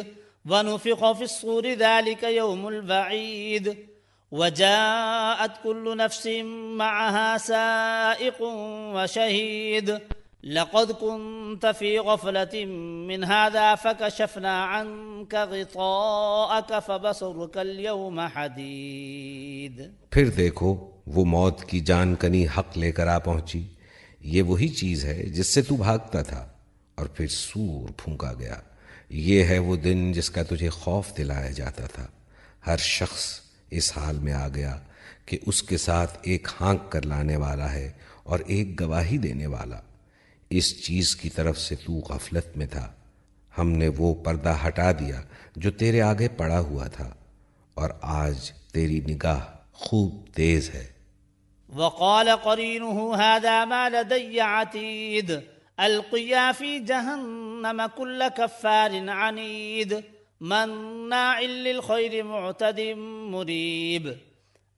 S1: ونفخ في الصور ذلك يوم الوعيد وجاءت كل نفس معها سائق وشهيد لقد كنت في غفلة من هذا فكشفنا عنك غطاءك فبصرك اليوم حديد۔
S2: پھر دیکھو وہ موت کی جان کنی حق لے کر آ پہنچی۔ یہ وہی چیز ہے جس سے تو بھاگتا تھا، اور پھر سور پھونکا گیا۔ یہ ہے وہ دن جس کا تجھے خوف دلایا جاتا تھا۔ ہر شخص اس حال میں آ گیا کہ اس کے ساتھ ایک ہانک کر لانے والا ہے اور ایک گواہی دینے والا۔ اس چیز کی طرف سے تو غفلت میں تھا، ہم نے وہ پردہ ہٹا دیا جو تیرے آگے پڑا ہوا تھا، اور آج تیری نگاہ خوب تیز ہے۔
S1: وقال قرينه هذا ما لدي عتيد القيا في جهنم كل كفار عنيد مناع للخير معتد مريب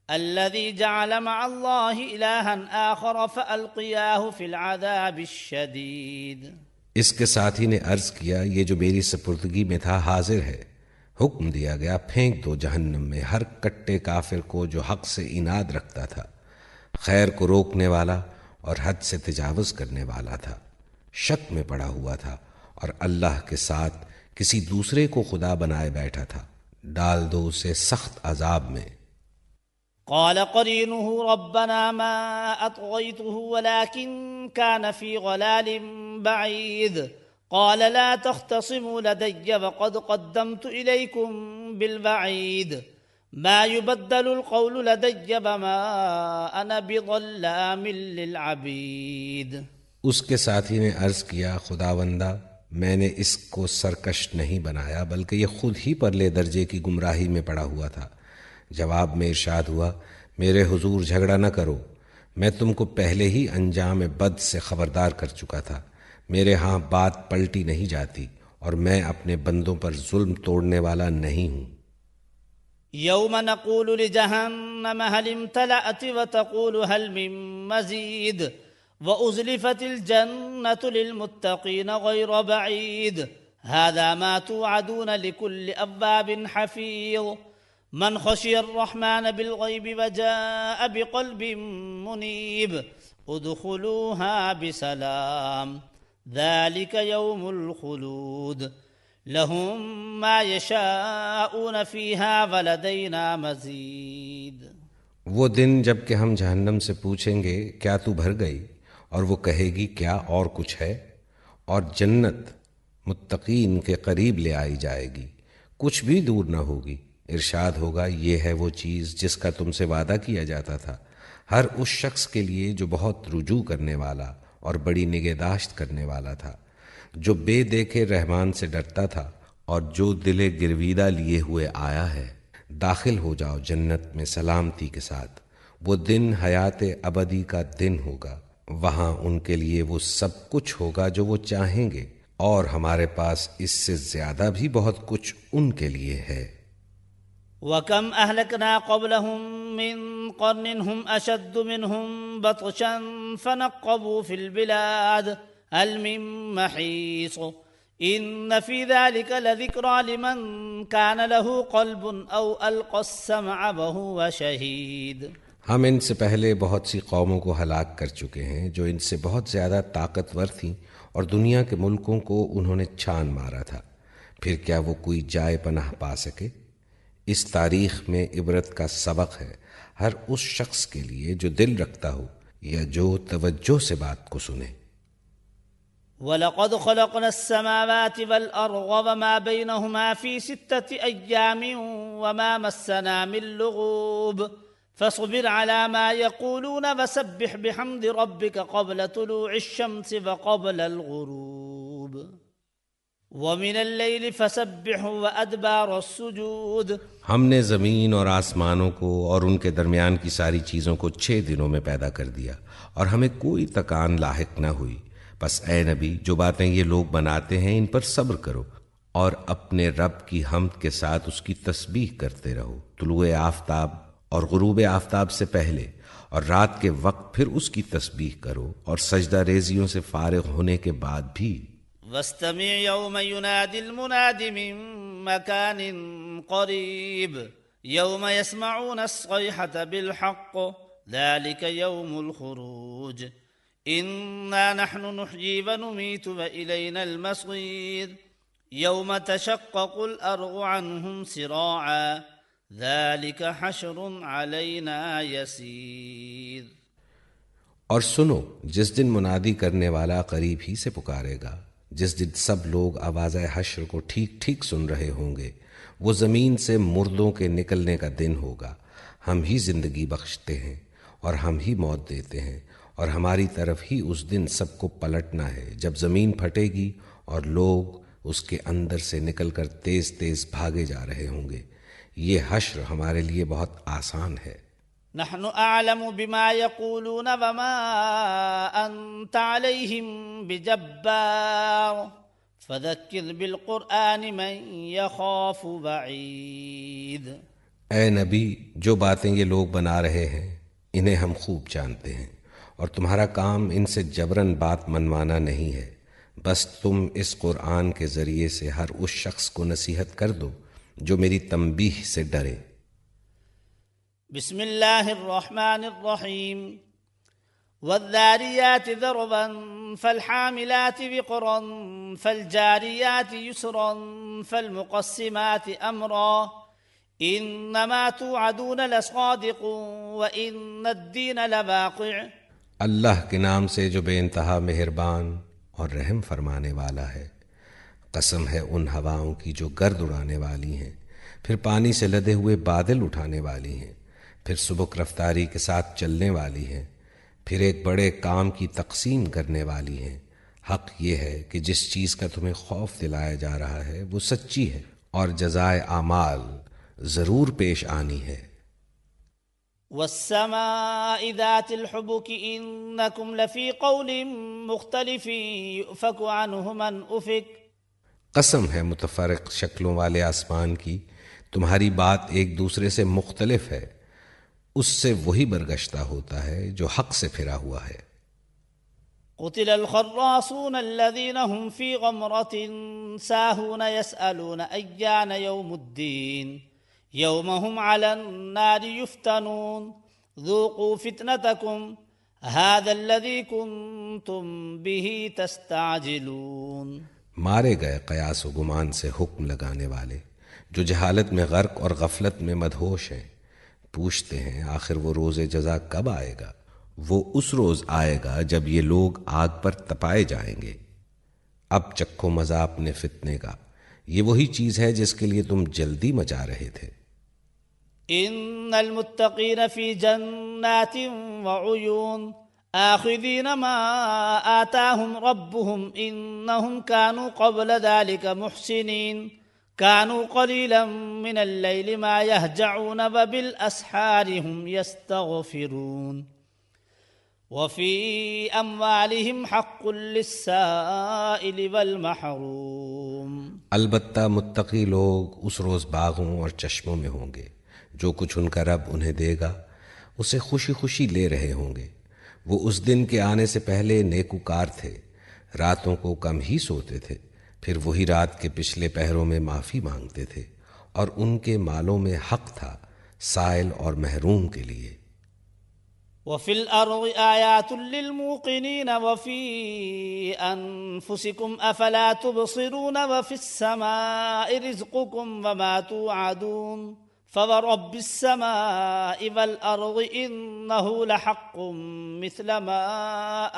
S1: الذي جعل مع الله إلها آخر فألقياه في العذاب الشديد۔
S2: اس کے ساتھی نے عرض کیا یہ جو میری سپردگی میں تھا حاضر ہے۔ حکم دیا گیا پھینک دو جہنم میں ہر کٹے کافر کو جو حق سے اناد رکھتا تھا، خیر کو روکنے والا اور حد سے تجاوز کرنے والا تھا، شک میں پڑا ہوا تھا اور اللہ کے ساتھ کسی دوسرے کو خدا بنائے بیٹھا تھا۔ ڈال دو اسے سخت عذاب میں۔
S1: قال قرينه ربنا ما أطغيته ولكن كان في ضلال بعيد قال لا تختصموا لدي وقد قدمت إليكم بالوعيد ما يبدل القول لدي وما أنا بظلام للعبيد۔
S2: اس کے ساتھی نے عرض کیا خداوندہ میں نے اس کو سرکش نہیں بنایا بلکہ یہ خود ہی پرلے درجے کی گمراہی میں پڑا ہوا تھا۔ جواب میں ارشاد ہوا میرے حضور جھگڑا نہ کرو، میں تم کو پہلے ہی انجام بد سے خبردار کر چکا تھا۔ میرے ہاں بات پلٹی نہیں جاتی اور میں اپنے بندوں پر ظلم توڑنے والا نہیں ہوں۔
S1: يوم نقول لجهنم هل امتلأت وتقول هل من مزيد وأزلفت الجنة للمتقين غير بعيد هذا ما توعدون لكل أواب حفيظ من خشي الرحمن بالغيب وجاء بقلب منيب ادخلوها بسلام ذلك يوم الخلود لهم ما يشاءون فيها ولدينا مزيد۔
S2: وہ دن جب کہ ہم جہنم سے پوچھیں گے کیا تو بھر گئی، اور وہ کہے گی کیا اور کچھ ہے، اور جنت متقین کے قریب لے آئی جائے گی، کچھ بھی دور نہ ہوگی۔ ارشاد ہوگا یہ ہے وہ چیز جس کا تم سے وعدہ کیا جاتا تھا، ہر اس شخص کے لیے جو بہت رجوع کرنے والا اور بڑی نگہداشت کرنے والا تھا، جو بے دیکھے رحمان سے ڈرتا تھا اور جو دل گرویدہ لیے ہوئے آیا ہے۔ داخل ہو جاؤ جنت میں سلامتی کے ساتھ، وہ دن حیات ابدی کا دن ہوگا، وہاں ان کے لیے وہ سب کچھ ہوگا جو وہ چاہیں گے، اور ہمارے پاس اس سے زیادہ بھی بہت کچھ ان کے لیے ہے۔
S1: وَكَمْ أَهْلَكْنَا قَبْلَهُمْ مِنْ قَرْنٍ هُمْ أَشَدُّ مِنْهُمْ بَطْشًا فَنَقَّبُوا فِي الْبِلَادِ هَلْ مِنْ مَحِيصٍ إِنَّ فِي ذَلِكَ لَذِكْرَى لِمَنْ كَانَ لَهُ قَلْبٌ أَوْ أَلْقَى السَّمْعَ وَهُوَ شَهِيدٌ۔
S2: ہم ان سے پہلے بہت سی قوموں کو ہلاک کر چکے ہیں جو ان سے بہت زیادہ طاقتور تھیں، اور دنیا کے ملکوں کو انہوں نے چھان مارا تھا، پھر کیا وہ کوئی جائے پناہ پا سکے؟ اس تاریخ میں عبرت کا سبق ہے ہر اس شخص کے لیے جو دل رکھتا ہو یا جو توجہ سے بات کو سنے۔
S1: وَلَقَدْ خَلَقْنَا السَّمَاوَاتِ وَالْأَرْضَ وَمَا بَيْنَهُمَا فِي 6 أَيَّامٍ وَمَا مَسَّنَا مِن لُغُوبٍ فَاصْبِرْ عَلَى مَا يَقُولُونَ وَسَبِّحْ بِحَمْدِ رَبِّكَ قَبْلَ طُلُوعِ الشَّمْسِ وَقَبْلَ الْغُرُوبِ وَمِنَ اللَّيْلِ فَسَبِّحْهُ وَأَدْبَارَ السُّجُودِ۔
S2: ہم نے زمین اور آسمانوں کو اور ان کے درمیان کی ساری چیزوں کو 6 دنوں میں پیدا کر دیا، اور ہمیں کوئی تکان لاحق نہ ہوئی۔ بس اے نبی، جو باتیں یہ لوگ بناتے ہیں ان پر صبر کرو، اور اپنے رب کی حمد کے ساتھ اس کی تسبیح کرتے رہو، طلوع آفتاب اور غروب آفتاب سے پہلے، اور رات کے وقت پھر اس کی تسبیح کرو، اور سجدہ ریزیوں سے فارغ ہونے کے بعد بھی۔
S1: وَاسْتَمِعْ يَوْمَ يُنَادِ الْمُنَادِ مِن مَّكَانٍ قَرِيبٍ يَوْمَ يَسْمَعُونَ الصَّيْحَةَ بِالْحَقِّ ذَلِكَ يَوْمُ الْخُرُوجِ إِنَّا نَحْنُ نُحْيِي وَنُمِيتُ وَإِلَيْنَا الْمَصِيرُ يَوْمَ تَشَقَّقُ الْأَرْضُ عَنْهُمْ سِرَاعًا ذَلِكَ حَشْرٌ عَلَيْنَا يَسِيرٌ۔
S2: اور سنو، جس دن منادی کرنے والا قریب ہی سے پکارے گا، جس دن سب لوگ آواز حشر کو ٹھیک ٹھیک سن رہے ہوں گے، وہ زمین سے مردوں کے نکلنے کا دن ہوگا۔ ہم ہی زندگی بخشتے ہیں اور ہم ہی موت دیتے ہیں، اور ہماری طرف ہی اس دن سب کو پلٹنا ہے، جب زمین پھٹے گی اور لوگ اس کے اندر سے نکل کر تیز تیز بھاگے جا رہے ہوں گے۔ یہ حشر ہمارے لیے بہت آسان ہے۔
S1: نحن أعلم بما يقولون وما أنت عليهم بجبار فذكر بالقرآن من يخاف وعيد۔
S2: اے نبی، جو باتیں یہ لوگ بنا رہے ہیں انہیں ہم خوب جانتے ہیں، اور تمہارا کام ان سے جبراً بات منوانا نہیں ہے، بس تم اس قرآن کے ذریعے سے ہر اس شخص کو نصیحت کر دو جو میری تنبیہ سے ڈرے۔
S1: بسم اللہ الرحمن الرحیم والذاریات ذروا فالحاملات وقرا فالجاریات یسرا فالمقسمات امرا انما توعدون لصادق وان الدین لواقع۔
S2: اللہ کے نام سے جو بے انتہا مہربان اور رحم فرمانے والا ہے، قسم ہے ان ہواؤں کی جو گرد اڑانے والی ہیں، پھر پانی سے لدے ہوئے بادل اٹھانے والی ہیں، پھر سبک رفتاری کے ساتھ چلنے والی ہیں، پھر ایک بڑے کام کی تقسیم کرنے والی ہیں۔ حق یہ ہے کہ جس چیز کا تمہیں خوف دلایا جا رہا ہے وہ سچی ہے، اور جزائے اعمال ضرور پیش آنی ہے۔
S1: والسماء ذات الحبك انکم لفی قول مختلف یؤفک عنہ من افک۔
S2: قسم ہے متفرق شکلوں والے آسمان کی، تمہاری بات ایک دوسرے سے مختلف ہے، اس سے وہی برگشتہ ہوتا ہے جو حق سے پھرا ہوا ہے۔
S1: قتل الخراصون الذين هم في غمرة ساهون يسألون أيان يوم الدين يوم هم على النار يفتنون ذوقوا فتنتكم هذا الذي كنتم به تستعجلون۔
S2: مارے گئے قیاس و گمان سے حکم لگانے والے جو جہالت میں غرق اور غفلت میں مدہوش ہیں، پوچھتے ہیں آخر وہ روز جزا کب آئے گا؟ وہ اس روز آئے گا جب یہ لوگ آگ پر تپائے جائیں گے۔ اب چکھو مزہ اپنے فتنے کا، یہ وہی چیز ہے جس کے لیے تم جلدی مچا رہے تھے۔
S1: ان المتقین فی جنات وعیون آخذین ما آتاہم ربهم انہم کانوا قبل ذلك محسنین كانوا قليلا من الليل ما يهجعون وبالأسحار هم يستغفرون وفي أموالهم حق للسائل والمحروم۔
S2: البتہ متقی لوگ اس روز باغوں اور چشموں میں ہوں گے، جو کچھ ان کا رب انہیں دے گا اسے خوشی خوشی لے رہے ہوں گے۔ وہ اس دن کے آنے سے پہلے نیکوکار تھے، راتوں کو کم ہی سوتے تھے، پھر وہی رات کے پچھلے پہروں میں معافی مانگتے تھے، اور ان کے مالوں میں حق تھا سائل اور محروم کے لیے۔
S1: وفي الأرض آيات للموقنين وفي أنفسكم أفلا تبصرون وفي السماء رزقكم وما توعدون فورب السماء والأرض إنه لحق مثل ما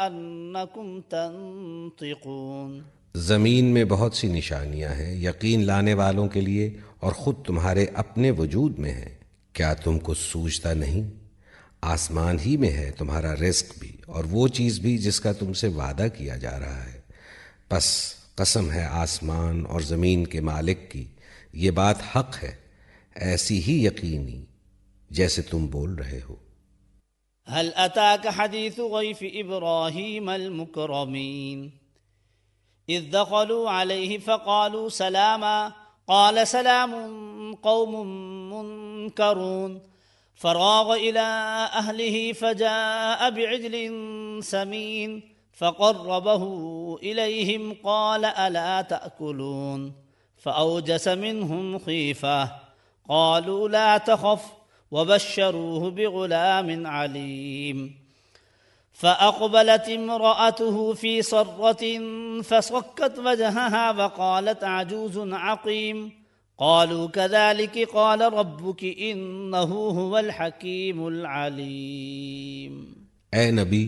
S1: أنكم تنطقون۔
S2: زمین میں بہت سی نشانیاں ہیں یقین لانے والوں کے لیے، اور خود تمہارے اپنے وجود میں ہیں، کیا تم کو سوچتا نہیں؟ آسمان ہی میں ہے تمہارا رزق بھی اور وہ چیز بھی جس کا تم سے وعدہ کیا جا رہا ہے، پس قسم ہے آسمان اور زمین کے مالک کی، یہ بات حق ہے، ایسی ہی یقینی جیسے تم بول رہے ہو۔
S1: هل أتاك حديث ضيف إبراهيم المكرمين إذ دخلوا عليه فقالوا سلاما قال سلام قوم منكرون فراغ إلى أهله فجاء بعجل سمين فقربه إليهم قال ألا تأكلون فأوجس منهم خيفة قالوا لا تخف وبشروه بغلام عليم فأقبلت امرأته في صرة فصكت وجهها وقالت عجوز عقيم قالوا كذلك قال ربك إنه هو الحكيم العليم۔
S2: اے نبی،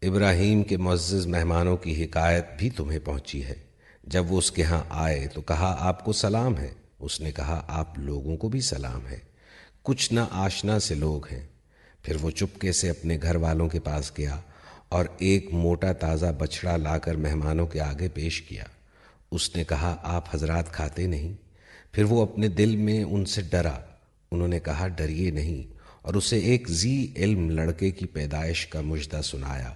S2: ابراہیم کے معزز مہمانوں کی حکایت بھی تمہیں پہنچی ہے۔ جب وہ اس کے ہاں آئے تو کہا آپ کو سلام ہے، اس نے کہا آپ لوگوں کو بھی سلام ہے، کچھ نہ آشنا سے لوگ ہیں۔ پھر وہ چپکے سے اپنے گھر والوں کے پاس گیا اور ایک موٹا تازہ بچڑا لا کر مہمانوں کے آگے پیش کیا۔ اس نے کہا آپ حضرات کھاتے نہیں؟ پھر وہ اپنے دل میں ان سے ڈرا، انہوں نے کہا ڈریے نہیں، اور اسے ایک ذی علم لڑکے کی پیدائش کا مژدہ سنایا۔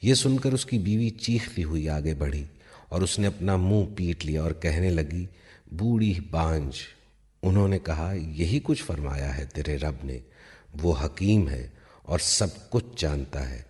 S2: یہ سن کر اس کی بیوی چیختی ہوئی آگے بڑھی اور اس نے اپنا منہ پیٹ لیا اور کہنے لگی بوڑھی بانجھ۔ انہوں نے کہا یہی کچھ فرمایا ہے تیرے رب نے، وہ حکیم ہے اور سب کچھ جانتا ہے۔